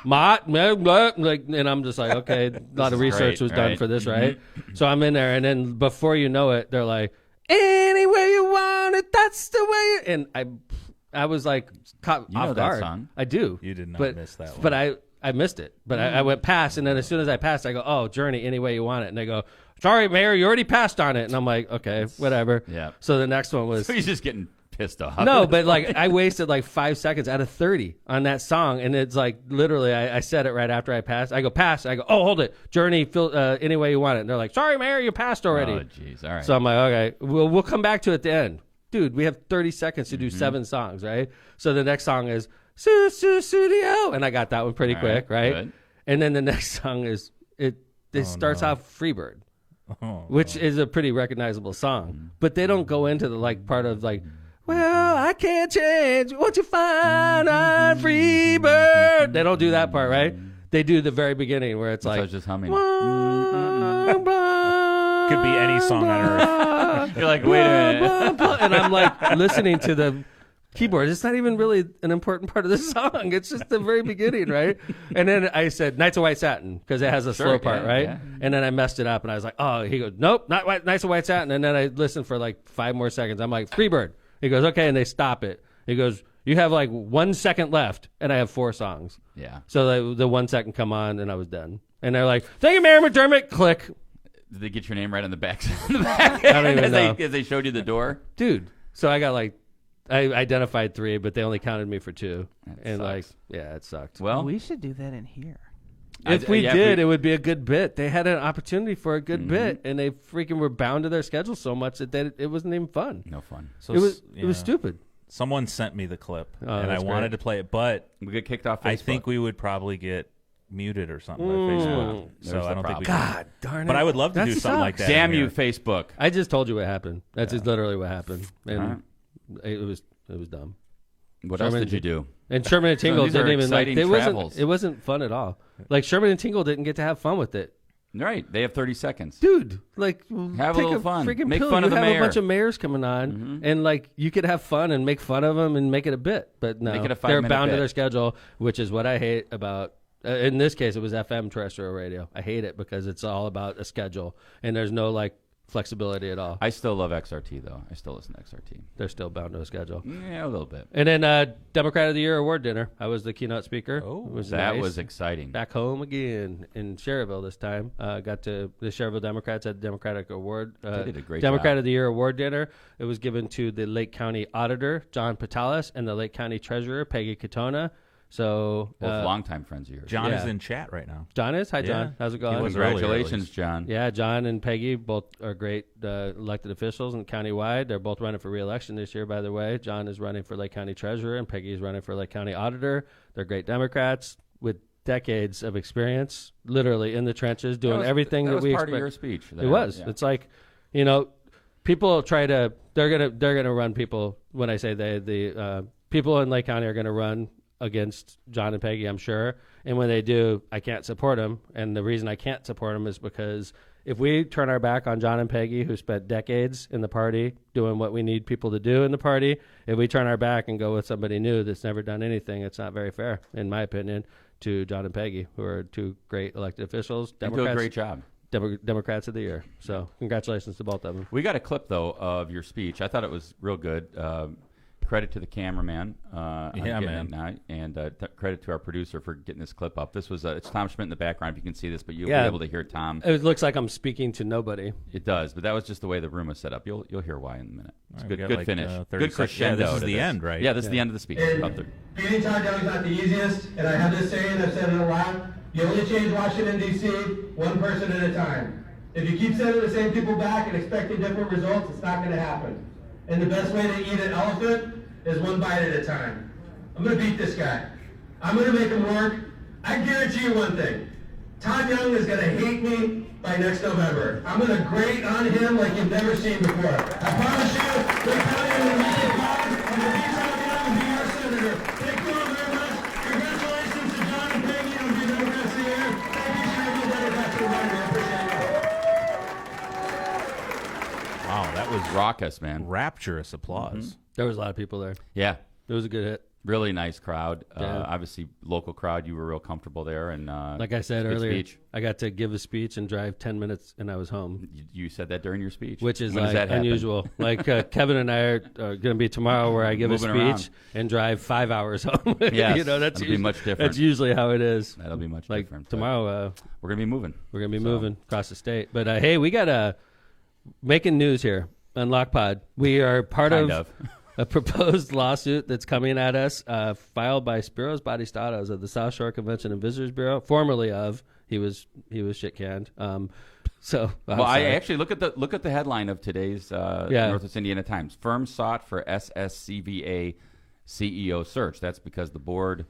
Mott, like, and I'm just like, okay, a lot of research was done for this, right? So I'm in there, and then before you know it, they're like, any way you want it, that's the way. And I was like, caught off guard. That song? I do. You did not miss that one. But I missed it, but I went past, and then as soon as I passed, I go, oh, Journey, any way you want it. And they go, sorry, Mayor, you already passed on it. And I'm like, okay, whatever. Yeah. So the next one was... So he's just getting pissed off. No, but like I wasted like 5 seconds out of 30 on that song, and it's like literally I said it right after I passed. I go, pass. I go, oh, hold it. Journey, any way you want it. And they're like, sorry, Mayor, you passed already. Oh, jeez. All right. So I'm like, okay, we'll come back to it at the end. Dude, we have 30 seconds to do 7 songs, right? So the next song is... Studio, and I got that one pretty quick, right? Good. And then the next song is starts off Freebird, which is a pretty recognizable song, but they don't go into the like part of like Well, I can't change what you find on Freebird. They don't do that part, right? They do the very beginning where it's So I like, was just humming. could Could be any song on earth. You're like, wait a minute. and I'm like listening to the keyboard. It's not even really an important part of the song. It's just the very beginning, right? And then I said Nights of White Satin because it has a slow part, right? yeah. And then I messed it up and I was like, oh, he goes, nope, not Nights of White Satin. And then I listened for like 5 more seconds. I'm like, Freebird. He goes, okay, and they stop it. He goes, you have like 1 second left, and I have 4 songs. Yeah. So the 1 second come on, and I was done. And they're like, thank you, Mayor McDermott. Click. Did they get your name right on the back? On the back I don't even as know. they showed you the door? Dude. So I got like, I identified 3, but they only counted me for 2. That and sucks. like, yeah, it sucked. Well, We should do that in here. If we yeah, did, it would be a good bit. They had an opportunity for a good bit, and they freaking were bound to their schedule so much that it wasn't even fun. no fun. So It was stupid. Someone sent me the clip, Oh, and I that's wanted great. to play it, but We get kicked off Facebook. I think we would probably get muted or something by Facebook. There's So the I don't think we problem. can. God darn it! But I would love to That do something like sucks. that. Damn in you, here. Facebook. I just told you what happened. That's just literally what happened, and Alright. it was dumb. What Sherman else did you do? And Sherman and Tingle these are didn't even like. exciting travels. It wasn't fun at all. Like Sherman and Tingle didn't get to have fun with it, Right. They have 30 seconds. dude. Like Have a take little fun. Freaking Make pill. fun You of the have mayor. a bunch of mayors coming on, and like you could have fun and make fun of them and make it a bit. But no, Make it a they're 5-minute bound to bit. their schedule, which is what I hate about. In this case, it was FM terrestrial radio. I hate it because it's all about a schedule, and there's no like flexibility at all. I still love XRT, though. I still listen to XRT. They're still bound to a schedule. Yeah, a little bit. And then Democrat of the Year award dinner. I was the keynote speaker. Oh, it was That nice. was exciting. Back home again in Cherryville this time. Got to the Cherryville Democrats at the Democratic Award. They did a great Democrat job. of the Year award dinner. It was given to the Lake County Auditor, John Patalis, and the Lake County Treasurer, Peggy Katona. So Both longtime friends of yours. John Yeah. is in chat right now. John is? Hi, John. Yeah. How's it He going? was earlier, at Congratulations, least. John. Yeah, John and Peggy both are great elected officials in countywide. They're both running for re-election this year, by the way. John is running for Lake County Treasurer, and Peggy is running for Lake County Auditor. They're great Democrats with decades of experience, literally in the trenches, doing everything that was we part expect. of your speech. It was. Yeah. It's like, you know, people try to. They're gonna run people. When I say the people in Lake County are gonna run against John and Peggy, I'm sure. And when they do, I can't support them. And the reason I can't support them is because if we turn our back on John and Peggy, who spent decades in the party doing what we need people to do in the party, if we turn our back and go with somebody new that's never done anything, it's not very fair, in my opinion, to John and Peggy, who are 2 great elected officials. They do a great job. Democrats of the Year. So congratulations to both of them. We got a clip, though, of your speech. I thought it was real good. Credit to the cameraman. Yeah, man. And credit to our producer for getting this clip up. This was it's Tom Schmidt in the background, if you can see this, but you'll be able to hear Tom. It looks like I'm speaking to nobody. It does, but that was just the way the room was set up. You'll hear why in a minute. It's All right, we good got like, finish. 30 Good seconds. crescendo. Yeah, this is to the end, right? Yeah, this is the end of the speech. About the- Beating Todd Young is not the easiest, and I have this saying, I've said it a lot. You only change Washington, D.C. one person at a time. If you keep sending the same people back and expecting different results, it's not going to happen. And the best way to eat an elephant is one bite at a time. I'm going to beat this guy. I'm going to make him work. I guarantee you one thing. Todd Young is going to hate me by next November. I'm going to grate on him like you've never seen before. I promise you, Lake County is going to make it fun. I'm going to beat Todd Young and be our senator. Thank you all very much. Congratulations to John and Peggy on the Democrats here. Thank you, Sherman Democrats, for running. I appreciate it. Wow, that was raucous, man. rapturous applause. There was a lot of people there. Yeah, It was a good hit. really nice crowd. Yeah. Obviously, local crowd. You were real comfortable there, and Like I said good earlier, speech. I got to give a speech and drive 10 minutes, and I was home, You said that during your speech, which is When does like that happen? unusual. Like Kevin and I are going to be tomorrow where I give a Moving speech around. and drive 5 hours home. Yes, you know, that's that'll be much different. That's usually how it is. That'll be much Like different. but tomorrow, we're gonna be moving. we're going to be moving across the state. But hey, we got making news here on LockPod. We are part Kind of of. a proposed lawsuit that's coming at us, filed by speros-batistatos of the South Shore Convention and Visitors Bureau, formerly of. He was shit canned. So Well, I actually look at the headline of today's Northwest Indiana Times. Firm sought for SSCVA CEO search. That's because the board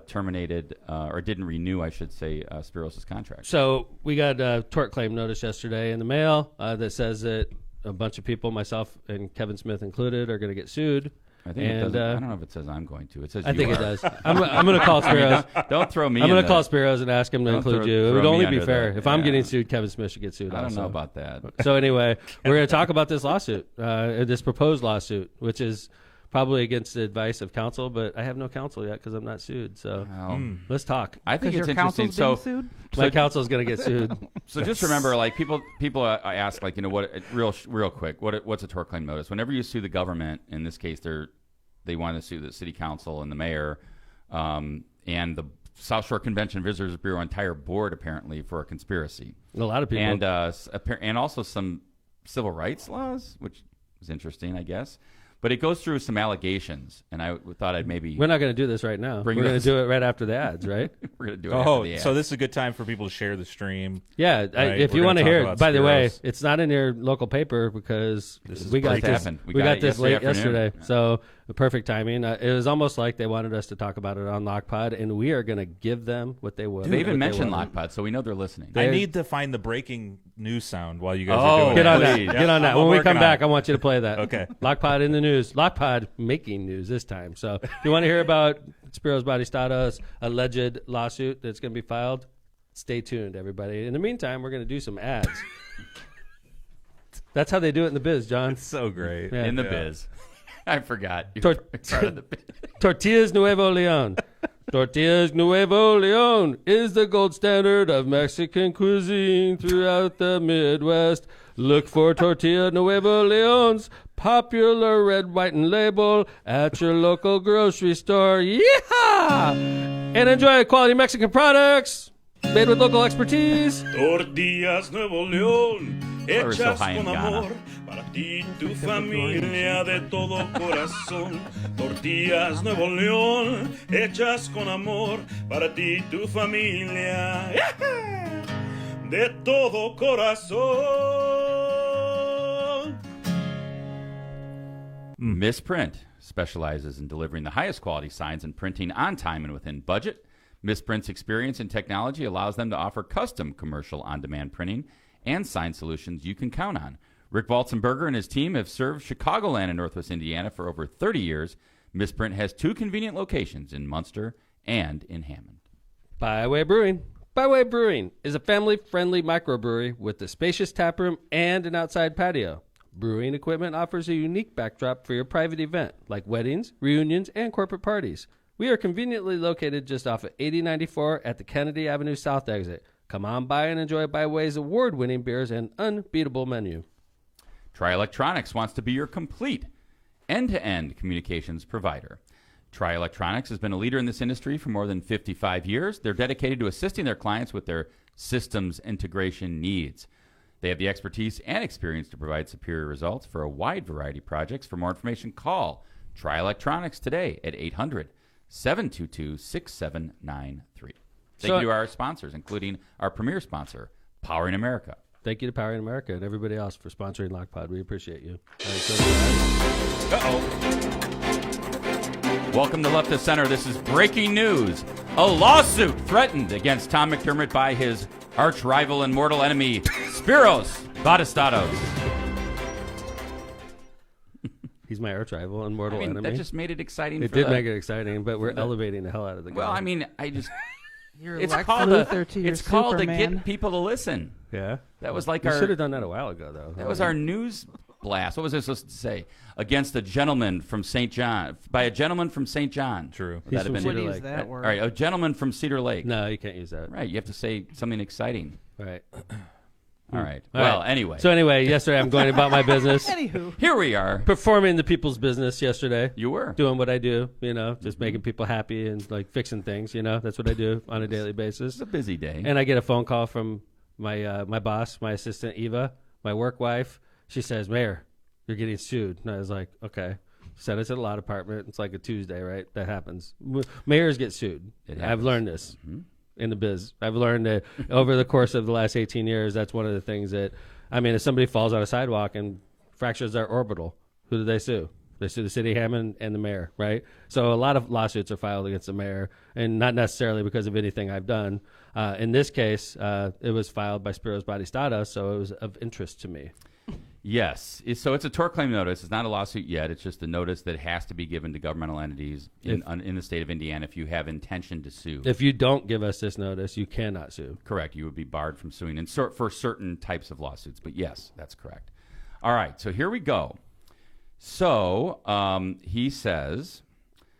terminated or didn't renew, I should say, Spiros' contract. So we got a tort claim notice yesterday in the mail that says that a bunch of people, myself and Kevin Smith included, are going to get sued. I think it doesn't. I don't know if it says I'm going to. It says I you think are. it does. I'm going to call Spiros. Don't throw me. I'm going in to call Spiros and ask him to Don't include throw- you. It throw would me only be under fair. that. If I'm Yeah. getting sued, Kevin Smith should get sued I don't also. know about that. So anyway, we're going to talk about this lawsuit, this proposed lawsuit, which is probably against the advice of counsel, but I have no counsel yet because I'm not sued. So let's talk. I think it's Your interesting. counsel's So, being sued? My counsel's going to get sued. so just remember, like people ask, like, you know, what real quick, what's a tort claim notice? Whenever you sue the government, in this case, they want to sue the city council and the mayor, and the South Shore Convention Visitors Bureau entire board, apparently, for a conspiracy. A lot of people. And also some civil rights laws, which is interesting, I guess. But it goes through some allegations, and I thought I'd maybe... We're not going to do this right now. We're going to do it right after the ads, right? We're going to do it after the ads. So this is a good time for people to share the stream. Yeah, Right, if we're you want to gonna hear talk it. about By the way, Spiros. it's not in your local paper because we got just this. happened. We We got got it this late yesterday yesterday, so the perfect timing. It was almost like they wanted us to talk about it on Lockpod, and we are going to give them what they want. They even mentioned Lockpod, so we know they're listening. I need to find the breaking news sound while you guys Oh, are doing Get it. on that. Please. Get on that. I'm When we working come on back, it. I want you to play that. Okay. Lockpod in the news. Lockpod making news this time. So if you want to hear about speros-batistatos' alleged lawsuit that's going to be filed, stay tuned, everybody. In the meantime, we're going to do some ads. That's how they do it in the biz, John. It's so great. Yeah. In the biz. I forgot. You're Tor- part of the biz. Tortillas Nuevo Leon. Tortillas Nuevo Leon is the gold standard of Mexican cuisine throughout the Midwest. Look for Tortilla Nuevo Leon's popular red, white, and label at your local grocery store. Yeehaw! And enjoy quality Mexican products made with local expertise. Tortillas Nuevo León, We're so hechas high in con Ghana. amor, para ti y tu familia de todo corazón. Tortillas Nuevo León, hechas con amor, para ti y tu familia de todo corazón. Misprint specializes in delivering the highest quality signs and printing on time and within budget. Misprint's experience in technology allows them to offer custom commercial on-demand printing and sign solutions you can count on. Rick Waltzenberger and his team have served Chicagoland and Northwest Indiana for over 30 years. Misprint has 2 convenient locations in Munster and in Hammond. Byway Brewing. Byway Brewing is a family-friendly microbrewery with a spacious taproom and an outside patio. Brewing equipment offers a unique backdrop for your private event, like weddings, reunions, and corporate parties. We are conveniently located just off of 8094 at the Kennedy Avenue South exit. Come on by and enjoy Byway's award-winning beers and unbeatable menu. Tri Electronics wants to be your complete end-to-end communications provider. Tri Electronics has been a leader in this industry for more than 55 years. They're dedicated to assisting their clients with their systems integration needs. They have the expertise and experience to provide superior results for a wide variety of projects. For more information, call Tri Electronics today at 800-722-6793. Thank you to our sponsors, including our premier sponsor, Powering America. Thank you to Powering America and everybody else for sponsoring Lockpod. We appreciate you. Welcome to Left of Center. This is breaking news. A lawsuit threatened against Tom McDermott by his arch rival and mortal enemy, Speros-batistatos. He's my arch rival and mortal enemy. That just made it exciting. It did make it exciting, but we're elevating the hell out of the guy. Well, I mean, You're it's Lex called Luthor to your it's called to Superman. get people to listen. Yeah. That was like We our should have done that a while ago, though. That was our news blast. What was I supposed to say? Against a gentleman from St. John. By a gentleman from St. John. True. Would He's that have from been Cedar Would use Lake. that All word. right, a gentleman from Cedar Lake. No, you can't use that. Right, you have to say something exciting. Right. All right. All Well, right. anyway. So anyway, yesterday I'm going about my business, Anywho, Here we are. performing the people's business yesterday. You were. Doing what I do, just making people happy and like fixing things, That's what I do on a daily basis. It's a busy day. And I get a phone call from my boss, my assistant Eva, my work wife. She says, "Mayor, you're getting sued." And I was like, "Okay." Sent it to the law department. It's like a Tuesday, right? That happens. Mayors get sued. It I've happens. learned this in the biz. I've learned that over the course of the last 18 years, that's one of the things that, if somebody falls on a sidewalk and fractures their orbital, who do they sue? They sue the city of Hammond and the mayor, right? So a lot of lawsuits are filed against the mayor, and not necessarily because of anything I've done. In this case, it was filed by Speros-batistatos, so it was of interest to me. Yes. So it's a tort claim notice. It's not a lawsuit yet. It's just a notice that has to be given to governmental entities in the state of Indiana if you have intention to sue. If you don't give us this notice, you cannot sue. Correct. You would be barred from suing for certain types of lawsuits. But yes, that's correct. All right. So here we go. So he says...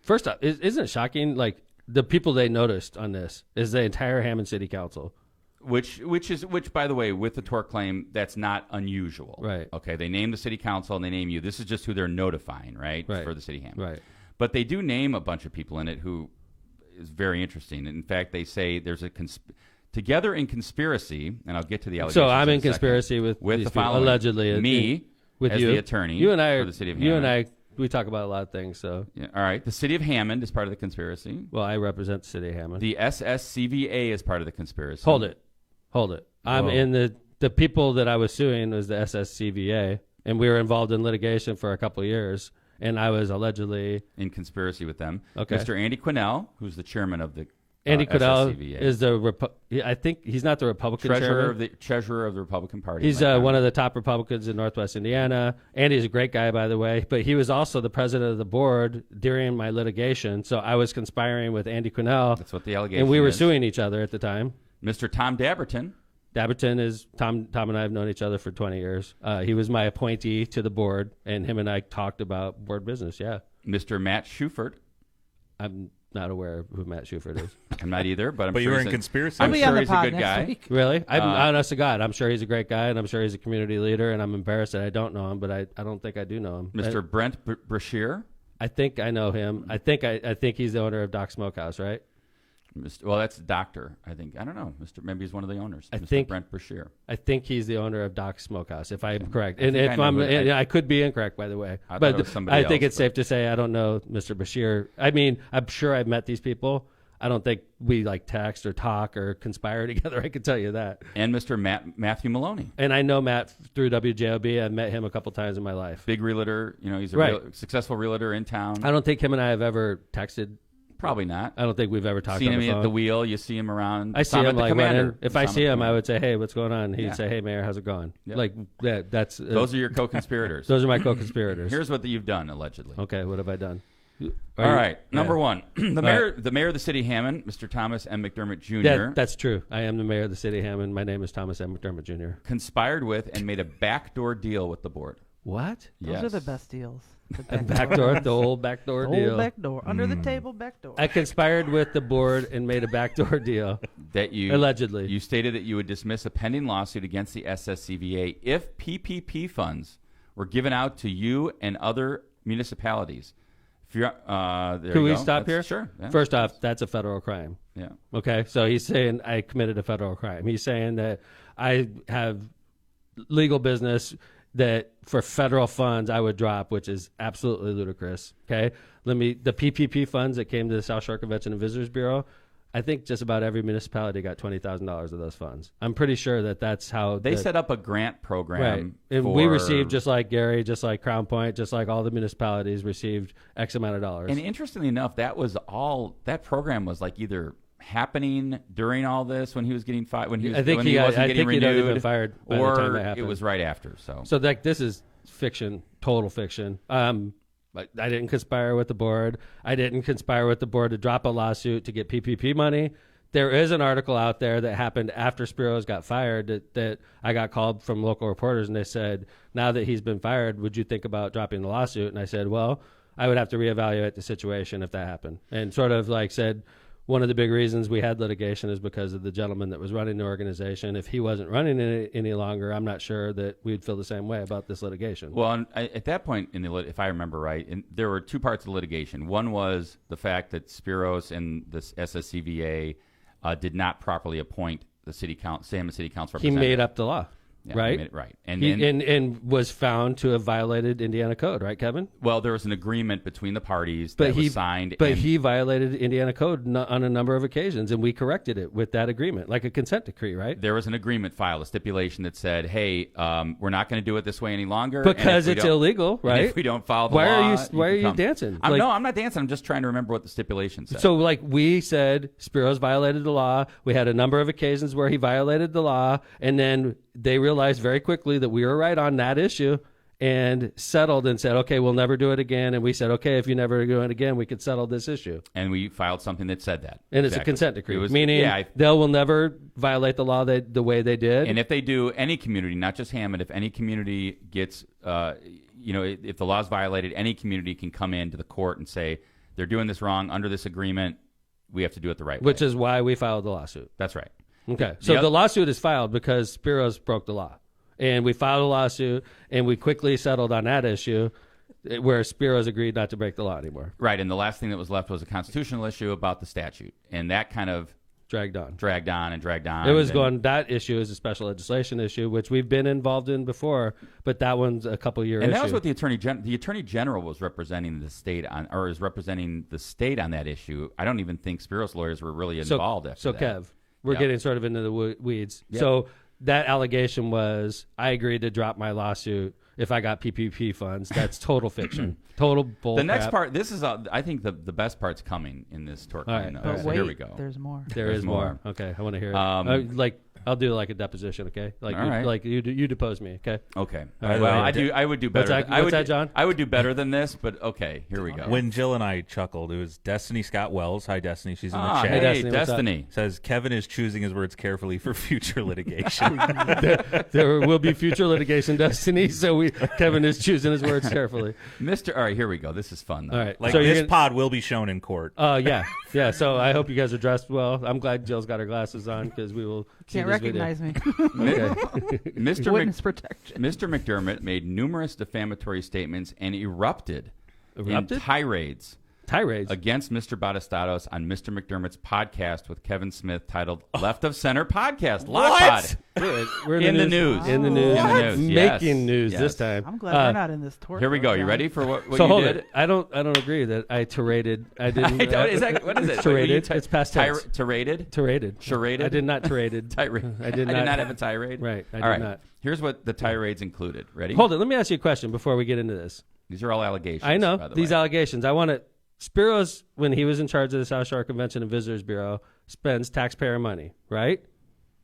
First off, isn't it shocking? Like, the people they noticed on this is the entire Hammond City Council. Which, by the way, with the tort claim, that's not unusual. Right. Okay, they name the city council and they name you. This is just who they're notifying, right? For the city of Hammond. Right. But they do name a bunch of people in it who is very interesting. In fact, they say there's a together in conspiracy, and I'll get to the allegations. So I'm in conspiracy with the these following. people, allegedly. Me, with as you. the attorney you and I, for the city of Hammond. You and I, we talk about a lot of things. So yeah, all right. The city of Hammond is part of the conspiracy. Well, I represent the city of Hammond. The SSCVA is part of the conspiracy. Hold it. I'm in the people that I was suing was the SSCVA, and we were involved in litigation for a couple of years, and I was allegedly in conspiracy with them. Okay. Mr. Andy Quinnell, who's the chairman of the Andy Quinnell SSCVA. is I think he's not the Republican treasurer chairman. of the Republican Party. He's one of the top Republicans in Northwest Indiana. Andy's a great guy, by the way, but he was also the president of the board during my litigation. So I was conspiring with Andy Quinnell. That's what the allegation is. And we were suing each other at the time. Mr. Tom Dabberton. Dabberton is Tom and I have known each other for 20 years. He was my appointee to the board, and him and I talked about board business. Yeah. Mr. Matt Schufert. I'm not aware of who Matt Schufert is. I'm not either, but I'm sure you were in conspiracy. I'm I'll be sure on the he's a pod good next guy. week. Really? I'm honest to God. I'm sure he's a great guy, and I'm sure he's a community leader, and I'm embarrassed that I don't know him, but I don't think I do know him. Mr. Brent Brashear. I think I know him. I think he's the owner of Doc Smokehouse, right? Well, that's the doctor. I think. I don't know. Maybe he's one of the owners. I Mr. think Brent Brashear. I think he's the owner of Doc Smokehouse, if I'm correct. I And think if I know I'm, who- I could be incorrect, by the way. I thought But it was somebody I think else, it's safe to say I don't know Mr. Bashir. I mean, I'm sure I've met these people. I don't think we like text or talk or conspire together. I can tell you that. And Mr. Matthew Maloney. And I know Matt through WJOB. I've met him a couple times in my life. Big realtor. You know, he's a Right. successful realtor in town. I don't think him and I have ever texted. Probably not. I don't think we've ever talked Seen on him the phone. at the wheel. You see him around. I see Saw him him at the like Commander. running. If I see him, I would say, "Hey, what's going on?" He'd Yeah. say, "Hey, Mayor, how's it going?" Yep. Like that's Those are your co-conspirators. those are my co-conspirators. Here's what you've done allegedly. Okay, what have I done? All right, number one, the mayor of the city of Hammond, Mr. Thomas M. McDermott Jr. That's true. I am the mayor of the city of Hammond. My name is Thomas M. McDermott Jr. conspired with and made a backdoor deal with the board. What? Those Yes. are the best deals. A backdoor, the old backdoor The deal. old back door. Under the table back door. I conspired with the board and made a backdoor deal. That you Allegedly. You stated that you would dismiss a pending lawsuit against the SSCVA if PPP funds were given out to you and other municipalities. If you're, there Can you we go. stop here? Sure. Yeah. First off, that's a federal crime. Yeah. Okay, so he's saying I committed a federal crime. He's saying that I have legal business that for federal funds I would drop, which is absolutely ludicrous. Okay, the PPP funds that came to the South Shore Convention and Visitors Bureau. I think just about every municipality got $20,000 of those funds. I'm pretty sure that's how They set up a grant program. right. And we received, just like Gary, just like Crown Point, just like all the municipalities received X amount of dollars. And interestingly enough, that program was like either happening during all this when he was getting fired, when he wasn't getting he'd already renewed, been fired by or the time that it happened. was right after. So this is fiction, total fiction. But I didn't conspire with the board. I didn't conspire with the board to drop a lawsuit to get PPP money. There is an article out there that happened after Spiros got fired that I got called from local reporters, and they said, now that he's been fired, would you think about dropping the lawsuit? And I said, well, I would have to reevaluate the situation if that happened. And sort of like said, one of the big reasons we had litigation is because of the gentleman that was running the organization. If he wasn't running it any longer, I'm not sure that we'd feel the same way about this litigation. Well, at that point, if I remember right, there were two parts of litigation. One was the fact that Spiros and the SSCVA did not properly appoint the city council He representative. made up the law. Yeah, right? he made it right. And was found to have violated Indiana code, right, Kevin? Well, there was an agreement between the parties that was signed. But he violated Indiana code on a number of occasions, and we corrected it with that agreement, like a consent decree, right? There was an agreement filed, a stipulation that said, hey, we're not going to do it this way any longer. Because it's illegal, right? If we don't follow the why law, Why are you dancing? No, I'm not dancing. I'm just trying to remember what the stipulation said. So, like, we said Spiros violated the law. We had a number of occasions where he violated the law, and then they realized very quickly that we were right on that issue and settled and said, okay, we'll never do it again. And we said, okay, if you never do it again, we could settle this issue. And we filed something that said that. And it's a consent decree, meaning they will never violate the law the way they did. And if they do, any community, not just Hammond, if any community gets, if the law is violated, any community can come into the court and say, they're doing this wrong under this agreement. We have to do it the right way. Which is why we filed the lawsuit. That's right. Okay. So the lawsuit is filed because Speros broke the law. And we filed a lawsuit, and we quickly settled on that issue where Speros agreed not to break the law anymore. Right, and the last thing that was left was a constitutional issue about the statute. And that kind of dragged on. It was that issue is a special legislation issue, which we've been involved in before, but that one's a couple-year issue. And that was what the Attorney General was representing the state on, or is representing the state on that issue. I don't even think Speros lawyers were really involved after that. Kev, we're getting sort of into the weeds. Yep. So that allegation was I agreed to drop my lawsuit if I got PPP funds. That's total fiction. Total bull. The next part, this is, I think the best part's coming in this tort claim. But So wait, here we go. there's more. There is more. Okay, I want to hear it. I'll do like a deposition, okay? Like, all right. Like you depose me, okay? Okay. Right. Well, I would do better. What's that, John? I would do better than this, but okay, here we go. When Jill and I chuckled, it was Destiny Scott Wells. Hi, Destiny. She's in the chat. Hey, Hey, Destiny. Says Kevin is choosing his words carefully for future litigation. There will be future litigation, Destiny. So Kevin is choosing his words carefully. All right, here we go. This is fun, though. All right, Like so this pod will be shown in court. Yeah. So I hope you guys are dressed well. I'm glad Jill's got her glasses on because we will see Can't this recognize me. Mr. Protection. Mr. McDermott made numerous defamatory statements and erupted? in tirades against Mr. Batistatos on Mr. McDermott's podcast with Kevin Smith titled Left of Center Podcast. What? We're in the news. In the news. What? Making news this time. I'm glad we're not in this tort. Here we go. You ready for what so you hold did? It. I don't agree that I tiraded. I didn't. What is it? Tiraded. It's past tense. Tiraded? Charaded. I did not tiraded. I did not have a tirade. Right. I did not. Here's what the tirades included. Ready? Hold it. Let me ask you a question before we get into this. These are all allegations. I know by the these way. allegations. I want to. Speros, when he was in charge of the South Shore Convention and Visitors Bureau, spends taxpayer money, right?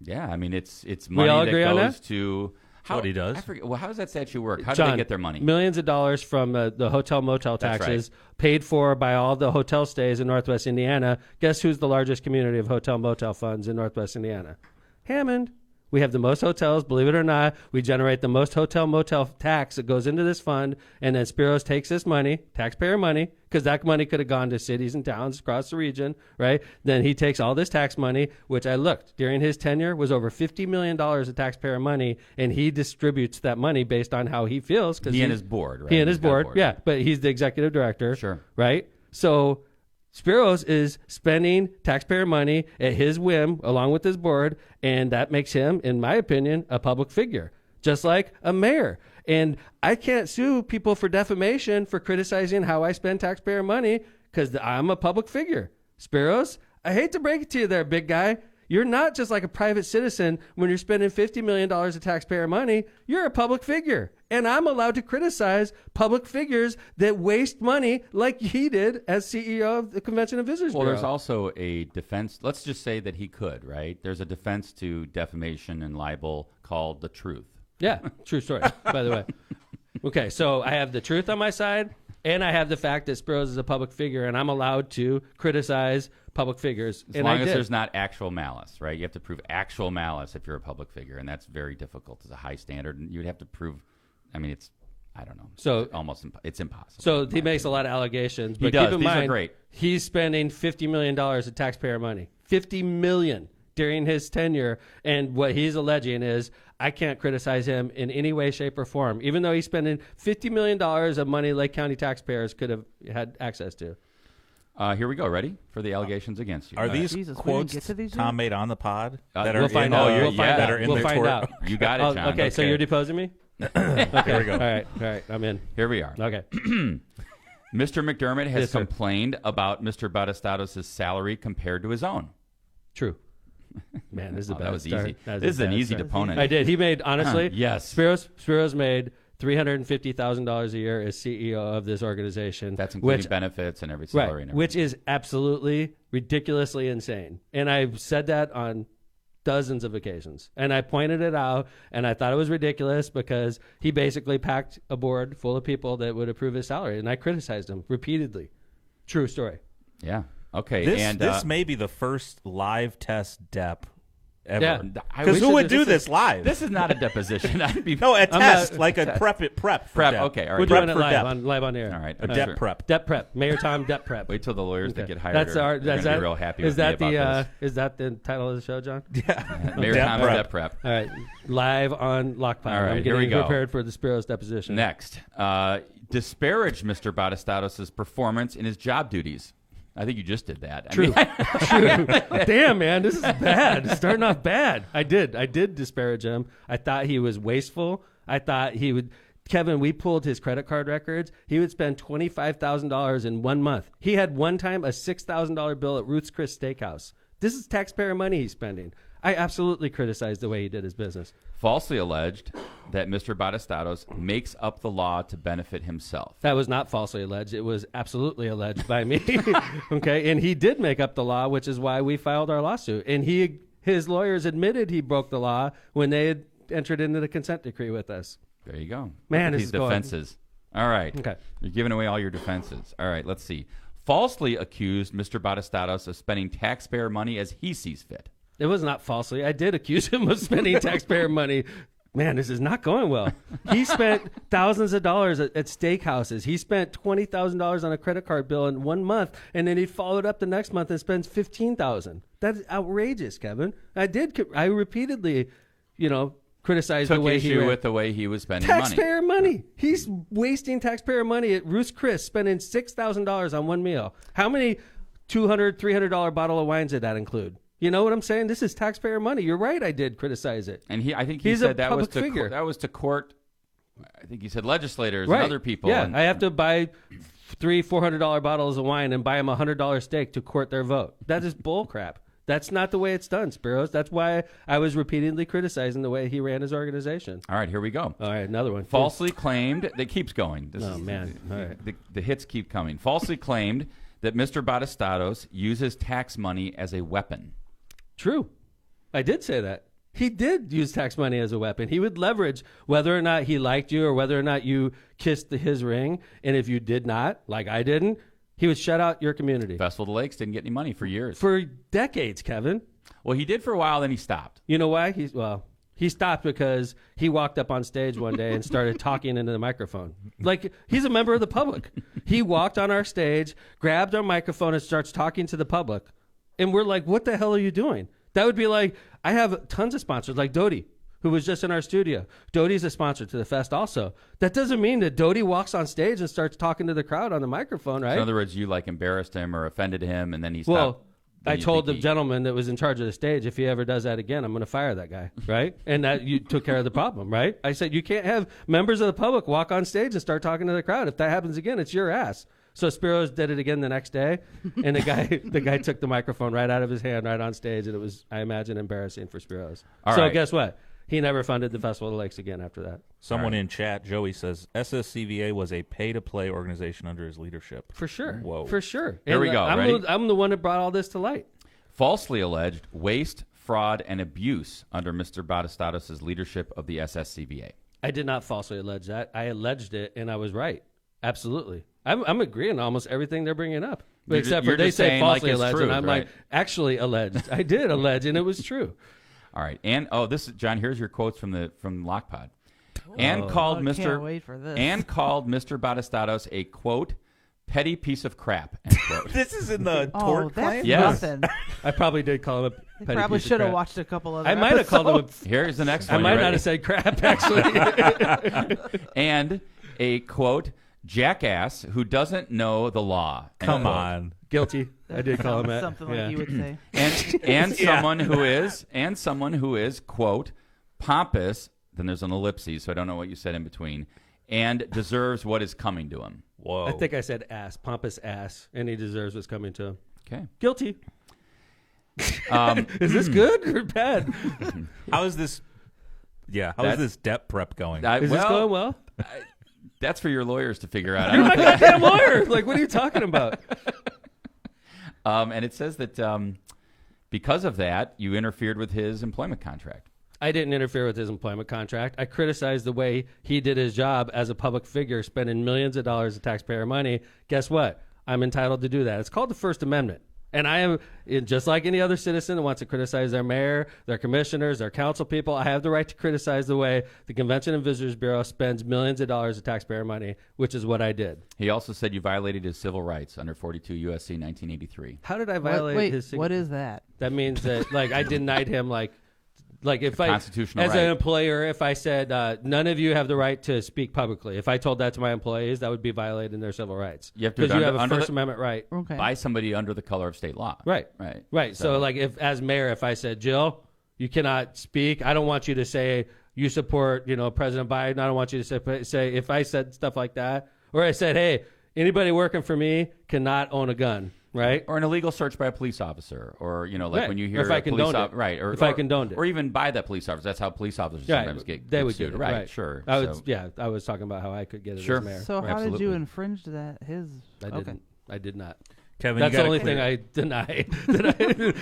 Yeah, I mean it's money all that agree on goes that? to what he does. I forget. Well, how does that statute work? How John, do they get their money? Millions of dollars from the hotel motel That's taxes paid for by all the hotel stays in Northwest Indiana. Guess who's the largest community of hotel motel funds in Northwest Indiana? Hammond. We have the most hotels, believe it or not. We generate the most hotel motel tax that goes into this fund, and then Speros takes this money, taxpayer money, because that money could have gone to cities and towns across the region, right? Then he takes all this tax money, which I looked during his tenure was over $50 million of taxpayer money, and he distributes that money based on how he feels. He and his board, right? He and his board, yeah, but he's the executive director, Sure, right? So Speros is spending taxpayer money at his whim along with his board, and that makes him, in my opinion, a public figure, just like a mayor. And I can't sue people for defamation for criticizing how I spend taxpayer money because I'm a public figure. Speros, I hate to break it to you there, big guy. You're not just like a private citizen when you're spending $50 million of taxpayer money. You're a public figure. And I'm allowed to criticize public figures that waste money like he did as CEO of the Convention and Visitors Bureau. Well, there's also a defense. Let's just say that he could, right? There's a defense to defamation and libel called the truth. Yeah, true story, by the way. Okay, so I have the truth on my side, and I have the fact that Speros is a public figure, and I'm allowed to criticize public figures. As long as there's not actual malice, right? You have to prove actual malice if you're a public figure, and that's very difficult. It's a high standard, and you'd have to prove. I mean, I don't know. So it's impossible. So he makes a lot of allegations, but he does. keep in These mind, are great. He's spending $50 million of taxpayer money. $50 million during his tenure, and what he's alleging is I can't criticize him in any way, shape, or form, even though he's spending $50 million of money Lake County taxpayers could have had access to. Here we go. Ready for the allegations against you? Are these Jesus, we quotes didn't get to these Tom yet? made on the pod We'll find out. We'll find out. out. that are in We'll the find tort? out. You got it, John. Okay, so you're deposing me? Okay, here we go. All right, I'm in. Here we are. Okay. Mr. McDermott has Yes, sir. complained about Mr. Batistatos' salary compared to his own. True. Man, this is a bad That was start. easy. That was This is a an bad easy start. deponent. I did. He made, honestly, Yes. Speros made $350,000 a year as CEO of this organization. That's including which, benefits and every salary and everything. which is absolutely ridiculously insane. And I've said that on dozens of occasions. And I pointed it out, and I thought it was ridiculous because he basically packed a board full of people that would approve his salary, and I criticized him repeatedly. True story. Yeah. Okay. This may be the first live test dep ever. Yeah. Because who would do this live? This is not a deposition. I'd be No, a test, like a test. prep for Prep. dep. Okay. All right. We're Prep doing it for dep. live on air. All right. A dep prep. Dep prep. Mayor Tom Dep prep. Wait till the lawyers that Okay. get hired. That's are our. they're Is gonna that be real happy is with that me about the is that the title of the show, John? Yeah. Mayor Dep Tom prep. Dep Prep. All right, live on Lockpile. All right, I'm here we getting go. prepared for the Spiros deposition. Next, disparaged Mr. Batistatos' performance in his job duties. I think you just did that. True. True. Damn, man, this is bad. It's starting off bad. I did disparage him. I thought he was wasteful. I thought he would. Kevin, we pulled his credit card records. He would spend $25,000 in 1 month. He had one time a $6,000 bill at Ruth's Chris Steakhouse. This is taxpayer money he's spending. I absolutely criticized the way he did his business. Falsely alleged that Mr. Batistatos makes up the law to benefit himself. That was not falsely alleged. It was absolutely alleged by me. Okay, and he did make up the law, which is why we filed our lawsuit. And his lawyers admitted he broke the law when they had entered into the consent decree with us. There you go. Man, this these is going- defenses. All right. Okay. You're giving away all your defenses. All right, let's see. Falsely accused Mr. Batistatos of spending taxpayer money as he sees fit. It was not falsely. I did accuse him of spending taxpayer money. Man, this is not going well. He spent thousands of dollars at steakhouses. He spent $20,000 on a credit card bill in 1 month, and then he followed up the next month and spends $15,000. That's outrageous, Kevin. I repeatedly, criticized the Took way he issue ran. with the way he was spending money. Taxpayer money. He's wasting taxpayer money at Ruth's Chris, spending $6,000 on one meal. How many $200, $300 bottle of wines did that include? You know what I'm saying? This is taxpayer money. You're right. I did criticize it. And I think he He's said a that was public figure. that was to court. I think he said legislators Right. and other people. Yeah, and, I have to buy $300-$400 bottles of wine and buy them a $100 steak to court their vote. That is bull crap. That's not the way it's done, Spiros. That's why I was repeatedly criticizing the way he ran his organization. All right, here we go. All right, another one. Falsely claimed that keeps going. Oh, man. All right. The hits keep coming. Falsely claimed that Mr. Batistatos uses tax money as a weapon. True. I did say that. He did use tax money as a weapon. He would leverage whether or not he liked you or whether or not you kissed his ring. And if you did not, like I didn't, he would shut out your community. Festival of the Lakes didn't get any money for years. For decades, Kevin. Well, he did for a while, then he stopped. You know why? He stopped because he walked up on stage one day and started talking into the microphone. Like, he's a member of the public. He walked on our stage, grabbed our microphone, and starts talking to the public. And we're like, what the hell are you doing? That would be like, I have tons of sponsors, like Doty, who was just in our studio. Doty's a sponsor to the fest also. That doesn't mean that Doty walks on stage and starts talking to the crowd on the microphone, right? So in other words, you embarrassed him or offended him, and then he stopped. Well, Then I you told the think he- gentleman that was in charge of the stage, if he ever does that again, I'm going to fire that guy, right? And that you took care of the problem, right? I said, you can't have members of the public walk on stage and start talking to the crowd. If that happens again, it's your ass. So Spiros did it again the next day, and the guy took the microphone right out of his hand, right on stage, and it was, I imagine, embarrassing for Spiros. All so right. guess what? He never funded the Festival of the Lakes again after that. Someone in chat, Joey, says SSCVA was a pay-to-play organization under his leadership. For sure. Whoa. For sure. Here we go. I'm the one that brought all this to light. Falsely alleged waste, fraud, and abuse under Mr. Batistatos' leadership of the SSCVA. I did not falsely allege that. I alleged it, and I was right. Absolutely. I'm agreeing to almost everything they're bringing up. Except for you're they just say saying like falsely it's alleged, truth, and I'm right? like, actually alleged. I did allege, and it was true. All right, and this is John. Here's your quotes from Lockpod. And I called can't wait for this. and called Mr. Batistatos a quote petty piece of crap. End quote. This is in the Oh, tort that's claim? Yes. nothing. I probably did call him a They petty probably piece of should have crap. watched a couple of. I might have called him Here's the next I one. might You not ready? have said crap, actually. And a quote jackass who doesn't know the law. End Come quote. on. Guilty. I did call him that. something Yeah. like you would say. And Yeah. someone who is quote pompous. Then there's an ellipsis, so I don't know what you said in between. And deserves what is coming to him. Whoa. I think I said ass, pompous ass, and he deserves what's coming to him. Okay. Guilty. Is this good or bad? How is this? Yeah. How is this debt prep going? Is this going well? That's for your lawyers to figure out. I You're don't my goddamn lawyer. Like, what are you talking about? And it says that Because of that, you interfered with his employment contract. I didn't interfere with his employment contract. I criticized the way he did his job as a public figure, spending millions of dollars of taxpayer money. Guess what? I'm entitled to do that. It's called the First Amendment. And I am, just like any other citizen that wants to criticize their mayor, their commissioners, their council people, I have the right to criticize the way the Convention and Visitors Bureau spends millions of dollars of taxpayer money, which is what I did. He also said you violated his civil rights under 42 U.S.C. 1983. How did I violate his... What is that? That means that, like, I denied him, like if I, constitutional as right. an employer, if I said none of you have the right to speak publicly, if I told that to my employees, that would be violating their civil rights. You have to because you have a under First Amendment right. Okay. By somebody under the color of state law. Right. So, like, if as mayor, if I said, Jill, you cannot speak. I don't want you to say you support, President Biden. I don't want you to say if I said stuff like that, or I said, hey, anybody working for me cannot own a gun. Right, or an illegal search by a police officer, or like when you hear if I condoned it, right, or if I condoned it, or even by that police officer. That's how police officers sometimes get would sued. get it, right? Sure. I was talking about how I could get it as mayor. So how Absolutely. did you infringe that? I did not. Kevin, that's the only thing I deny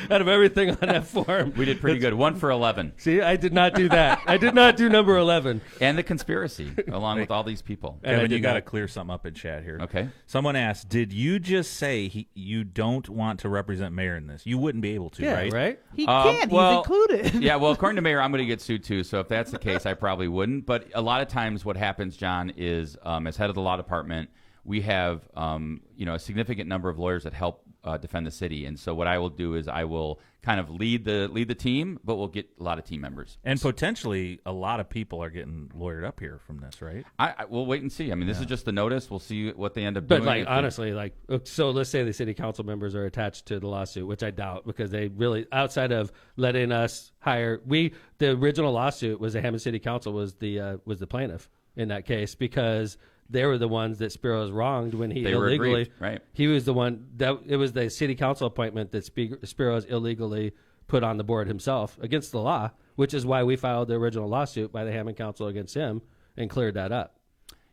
out of everything on that form. We did pretty good. 1 for 11. See, I did not do that. I did not do number 11. And the conspiracy, along with all these people. Kevin, you got to clear something up in chat here. Okay. Someone asked, did you just say you don't want to represent mayor in this? You wouldn't be able to, right? He can't. He's included. Yeah, well, according to mayor, I'm going to get sued too. So if that's the case, I probably wouldn't. But a lot of times what happens, John, is as head of the law department, we have a significant number of lawyers that help defend the city, and so what I will do is I will kind of lead the team, but we'll get a lot of team members, and potentially a lot of people are getting lawyered up here from this, right? We'll wait and see. I mean, this is just the notice. We'll see what they end up doing. But honestly, so let's say the city council members are attached to the lawsuit, which I doubt, because they really, outside of letting us hire, the original lawsuit was the Hammond City Council was the plaintiff in that case, because they were the ones that Speros wronged when he illegally. Right. He was the one that it was the city council appointment that Speros illegally put on the board himself against the law, which is why we filed the original lawsuit by the Hammond Council against him and cleared that up.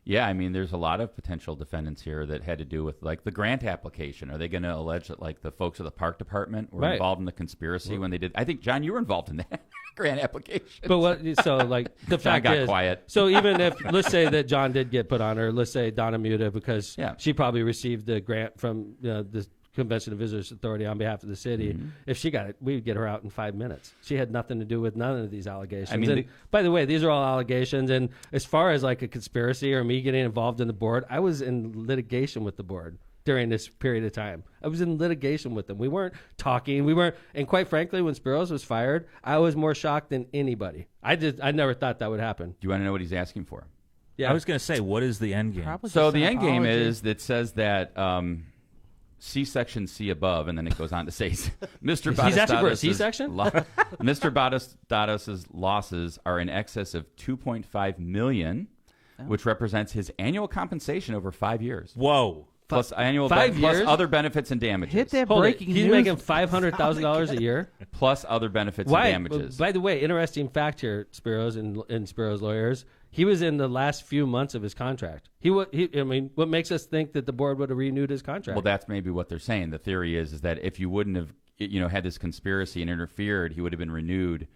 Yeah, I mean, there's a lot of potential defendants here that had to do with, like, the grant application. Are they going to allege that, like, the folks of the park department were involved in the conspiracy when they did? I think, John, you were involved in that grant application. But the fact got is, quiet. So even if, let's say that John did get put on, or let's say Donna Muta, because she probably received the grant from the Convention and Visitors Authority on behalf of the city. If she got it, we would get her out in 5 minutes. She had nothing to do with none of these allegations. I mean, by the way, these are all allegations. And as far as like a conspiracy or me getting involved in the board, I was in litigation with the board during this period of time. I was in litigation with them. We weren't talking. And quite frankly, when Speros was fired, I was more shocked than anybody. I never thought that would happen. Do you want to know what he's asking for? Yeah, I was going to say, what is the end game? So the end game is that says that. See section C above, and then it goes on to say, Mr. Batistatos. He's asking for a C-section? Mr. Batistatos' losses are in excess of $2.5 million, which represents his annual compensation over 5 years. Whoa. Plus annual plus other benefits and damages. Hit that Hold breaking it. He's news. making $500,000 a year. Plus other benefits and damages. By the way, interesting fact here, Speros and Speros lawyers. He was in the last few months of his contract. What makes us think that the board would have renewed his contract? Well, that's maybe what they're saying. The theory is that if you wouldn't have, had this conspiracy and interfered, he would have been renewed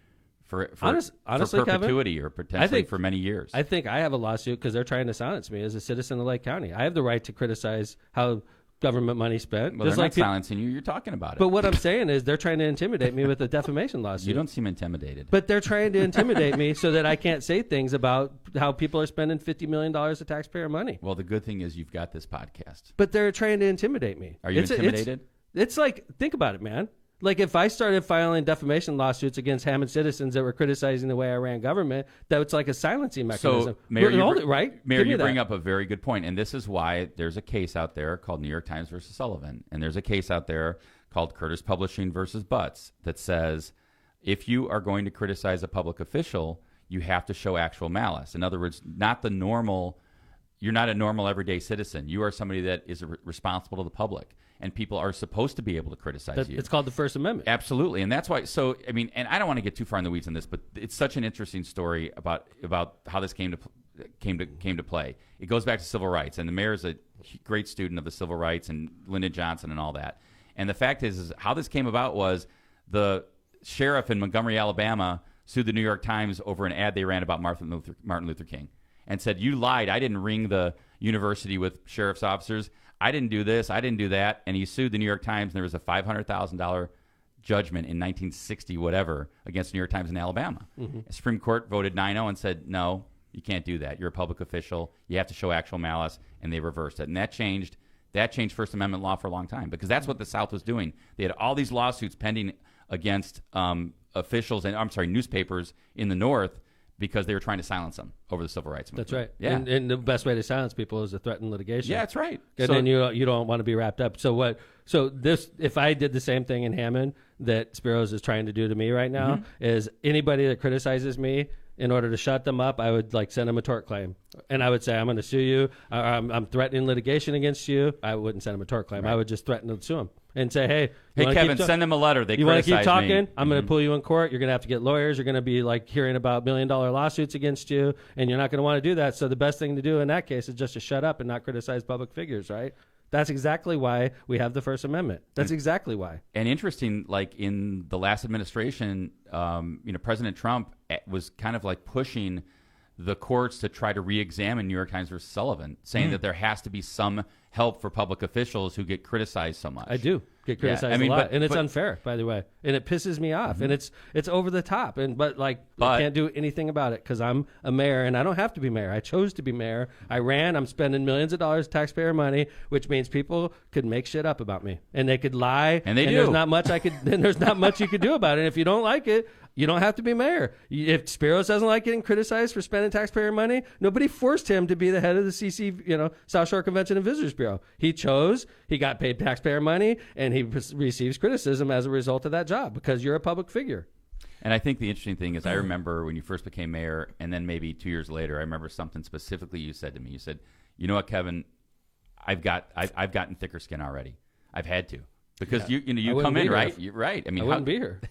for honestly, perpetuity, Kevin, or potentially for many years. I think I have a lawsuit because they're trying to silence me as a citizen of Lake County. I have the right to criticize how government money spent. Well, they're not silencing you. You're talking about it. But what I'm saying is they're trying to intimidate me with a defamation lawsuit. You don't seem intimidated. But they're trying to intimidate me so that I can't say things about how people are spending $50 million of taxpayer money. Well, the good thing is you've got this podcast. But they're trying to intimidate me. Are you intimidated? It's like, think about it, man. Like, if I started filing defamation lawsuits against Hammond citizens that were criticizing the way I ran government, that's like a silencing mechanism. So, Mayor, you bring up a very good point, and this is why there's a case out there called New York Times versus Sullivan, and there's a case out there called Curtis Publishing versus Butts that says if you are going to criticize a public official, you have to show actual malice. In other words, you're not a normal everyday citizen. You are somebody that is responsible to the public. And people are supposed to be able to criticize you. It's called the First Amendment. Absolutely, and that's why. So, I mean, and I don't want to get too far in the weeds on this, but it's such an interesting story about how this came to play. It goes back to civil rights, and the mayor is a great student of the civil rights and Lyndon Johnson and all that. And the fact is how this came about was the sheriff in Montgomery, Alabama, sued the New York Times over an ad they ran about Martin Luther King and said, you lied. I didn't ring the university with sheriff's officers. I didn't do this. I didn't do that. And he sued the New York Times, and there was a $500,000 judgment in 1960, whatever, against the New York Times in Alabama. The Supreme Court voted 9-0 and said, no, you can't do that. You're a public official. You have to show actual malice, and they reversed it. And that changed First Amendment law for a long time, because that's what the South was doing. They had all these lawsuits pending against officials and newspapers in the North because they were trying to silence them over the civil rights movement. That's right. Yeah. And the best way to silence people is to threaten litigation. Yeah, that's right. And then you don't want to be wrapped up. So if I did the same thing in Hammond that Speros is trying to do to me right now, is anybody that criticizes me, in order to shut them up, I would send them a tort claim. And I would say, I'm going to sue you. I'm threatening litigation against you. I wouldn't send them a tort claim. Right. I would just threaten to sue them and say, hey, Kevin, send them a letter. You want to keep talking? Me. I'm going to pull you in court. You're going to have to get lawyers. You're going to be hearing about $1 million lawsuits against you, and you're not going to want to do that. So the best thing to do in that case is just to shut up and not criticize public figures, right? That's exactly why we have the First Amendment. That's exactly why. And interesting, in the last administration, President Trump was kind of pushing the courts to try to re-examine New York Times versus Sullivan, saying that there has to be some help for public officials who get criticized so much. I do get criticized a lot, and it's unfair, by the way, and it pisses me off, and it's over the top, but I can't do anything about it because I'm a mayor, and I don't have to be mayor. I chose to be mayor. I ran. I'm spending millions of dollars of taxpayer money, which means people could make shit up about me, and they could lie, and do. There's not much there's not much you could do about it. And if you don't like it, you don't have to be mayor. If Speros doesn't like getting criticized for spending taxpayer money, nobody forced him to be the head of the CC, South Shore Convention and Visitors Bureau. He chose, he got paid taxpayer money, and he receives criticism as a result of that job because you're a public figure. And I think the interesting thing is I remember when you first became mayor, and then maybe 2 years later, I remember something specifically you said to me. You said, you know what, Kevin, I've gotten thicker skin already. I've had to. Because you come in, right? You're right. I wouldn't be here.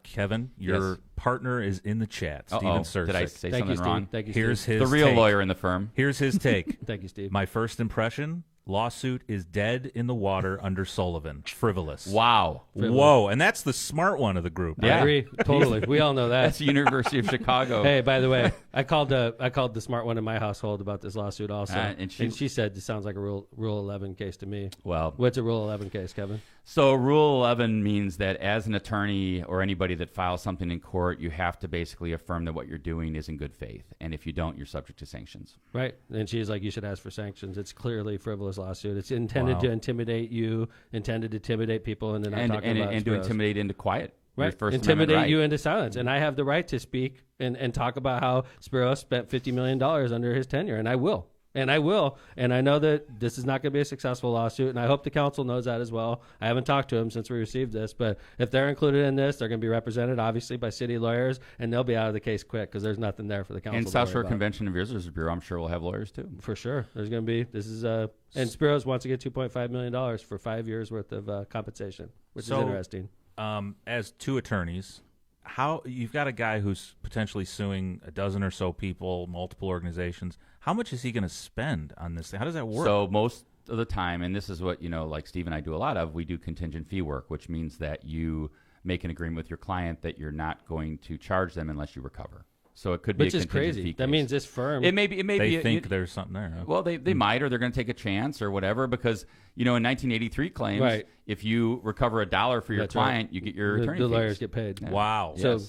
Kevin, your partner is in the chat. Steven Sursic. Did I say something wrong? Thank you, Here's Steve. his the real take. lawyer in the firm. Here's his take. Thank you, Steve. My first impression: lawsuit is dead in the water under Sullivan. Frivolous. Wow. Whoa. And that's the smart one of the group. I Right? agree. Totally. We all know that. That's the University of Chicago. Hey, by the way, I called the smart one in my household about this lawsuit also, and she said it sounds like a Rule 11 case to me. Well, what's a Rule 11 case, Kevin? So Rule 11 means that as an attorney or anybody that files something in court, you have to basically affirm that what you're doing is in good faith, and if you don't, you're subject to sanctions. Right, and she's like, you should ask for sanctions. It's clearly a frivolous lawsuit. It's intended to intimidate you, intended to intimidate people, and then I'm talking about to intimidate into quiet. Right, intimidate you into silence. And I have the right to speak and talk about how Speros spent $50 million under his tenure, and I will. And I will. And I know that this is not going to be a successful lawsuit, and I hope the council knows that as well. I haven't talked to them since we received this, but if they're included in this, they're going to be represented, obviously, by city lawyers, and they'll be out of the case quick because there's nothing there for the council And to South worry Shore about. Convention and Visitors Bureau, I'm sure, will have lawyers, too. For sure. There's going to be, and Speros wants to get $2.5 million for 5 years worth of compensation, which is interesting. As two attorneys, how you've got a guy who's potentially suing a dozen or so people, multiple organizations. How much is he going to spend on this thing? How does that work? So most of the time, and this is what, like Steve and I do a lot of, we do contingent fee work, which means that you make an agreement with your client that you're not going to charge them unless you recover. So it could be which a is contingent crazy. fee case. That means this firm. It may be. They think there's something there. Huh? Well, they might, or they're going to take a chance or whatever, because, in 1983 claims, Right. if you recover $1 for your That's client, right. you get your attorney the fees. lawyers get paid. Yeah. Wow. So,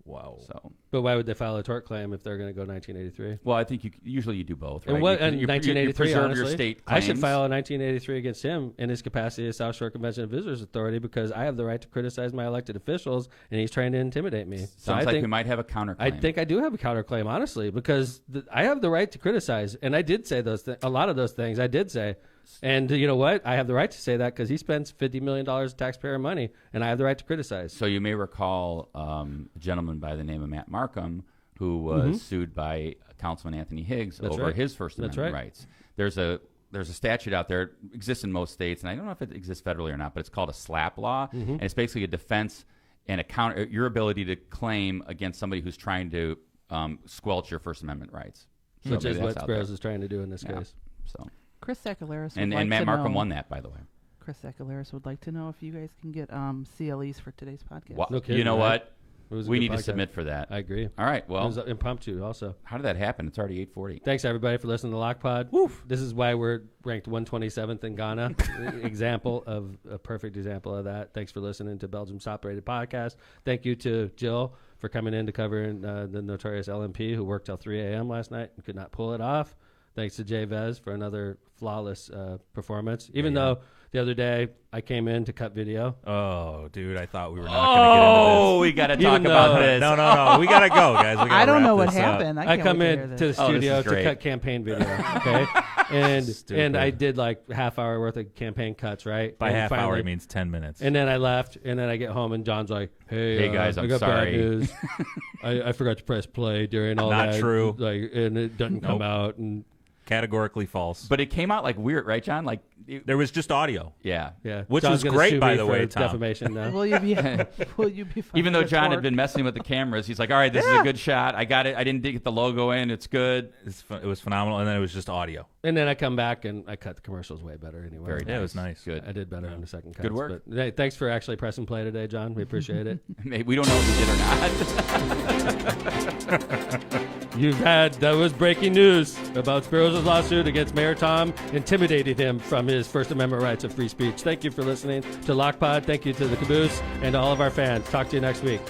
Wow. So, but why would they file a tort claim if they're going to go 1983? well, I think usually you do both, right? And what? You In 1983, preserve honestly, your state I should claims. file a 1983 against him in his capacity as South Shore Convention and Visitors Authority because I have the right to criticize my elected officials, and he's trying to intimidate me. So Sounds I like think we might have a counterclaim. I think I do have a counterclaim, honestly, because I have the right to criticize, and I did say a lot of those things. I did say, and you know what? I have the right to say that because he spends $50 million of taxpayer money, and I have the right to criticize. So you may recall a gentleman by the name of Matt Markham who was sued by Councilman Anthony Higgs That's over right. his First That's Amendment right. rights. There's a statute out there, it exists in most states, and I don't know if it exists federally or not, but it's called a SLAPP law, and it's basically a defense and a counter your ability to claim against somebody who's trying to squelch your First Amendment rights. So Which is maybe what that's out there. Speros is trying to do in this case. So Chris Sacalaris would and like Matt to Markham know. won that, by the way. Chris Ecolaris would like to know if you guys can get CLEs for today's podcast. Wow. No kidding, You know right? what? It was a We good need to podcast. submit for that. I agree. All right. It Well, was impromptu also. how did that happen? It's already 8:40. Thanks, everybody, for listening to LockPod. Woof. This is why we're ranked 127th in Ghana. A perfect example of that. Thanks for listening to Belgium's top-rated podcast. Thank you to Jill for coming in to cover the notorious LMP, who worked till 3 a.m. last night and could not pull it off. Thanks to Jay Vez for another flawless performance. Even though the other day I came in to cut video. Oh, dude, I thought we were not going to get into Oh, we got to talk Even about though- this. No. We got to go, guys. We gotta I don't wrap know what this up. happened. I can't come wait to hear in this. to the studio is to great. cut campaign video, okay? and Stupid. I did like half hour worth of campaign cuts, right? By And half hour, finally- it means 10 minutes. And then I left, and then I get home, and John's like, "Hey, Guys, I I'm got sorry." bad news. I forgot to press play during all Not that. true. Like, and it doesn't come Nope. out. And Categorically false. But it came out like weird, right, John? Like, There was just audio. yeah. yeah, Which John's was gonna great, sue by me the for way, Tom. defamation now. Will you be? Will you be? Even though filing a John had tort? been messing with the cameras, he's like, "All right, this is a good shot. I got it. I didn't get the logo in. It's good." It was phenomenal, and then it was just audio. And then I come back, and I cut the commercials way better anyway. Very Yeah, it was nice. Good. I did better on the second cut. Good work. But, hey, thanks for actually pressing play today, John. We appreciate it. Maybe we don't know if we did or not. That was breaking news about Speros' lawsuit against Mayor Tom, intimidating him from his First Amendment rights of free speech. Thank you for listening to LockPod. Thank you to the Caboose and to all of our fans. Talk to you next week.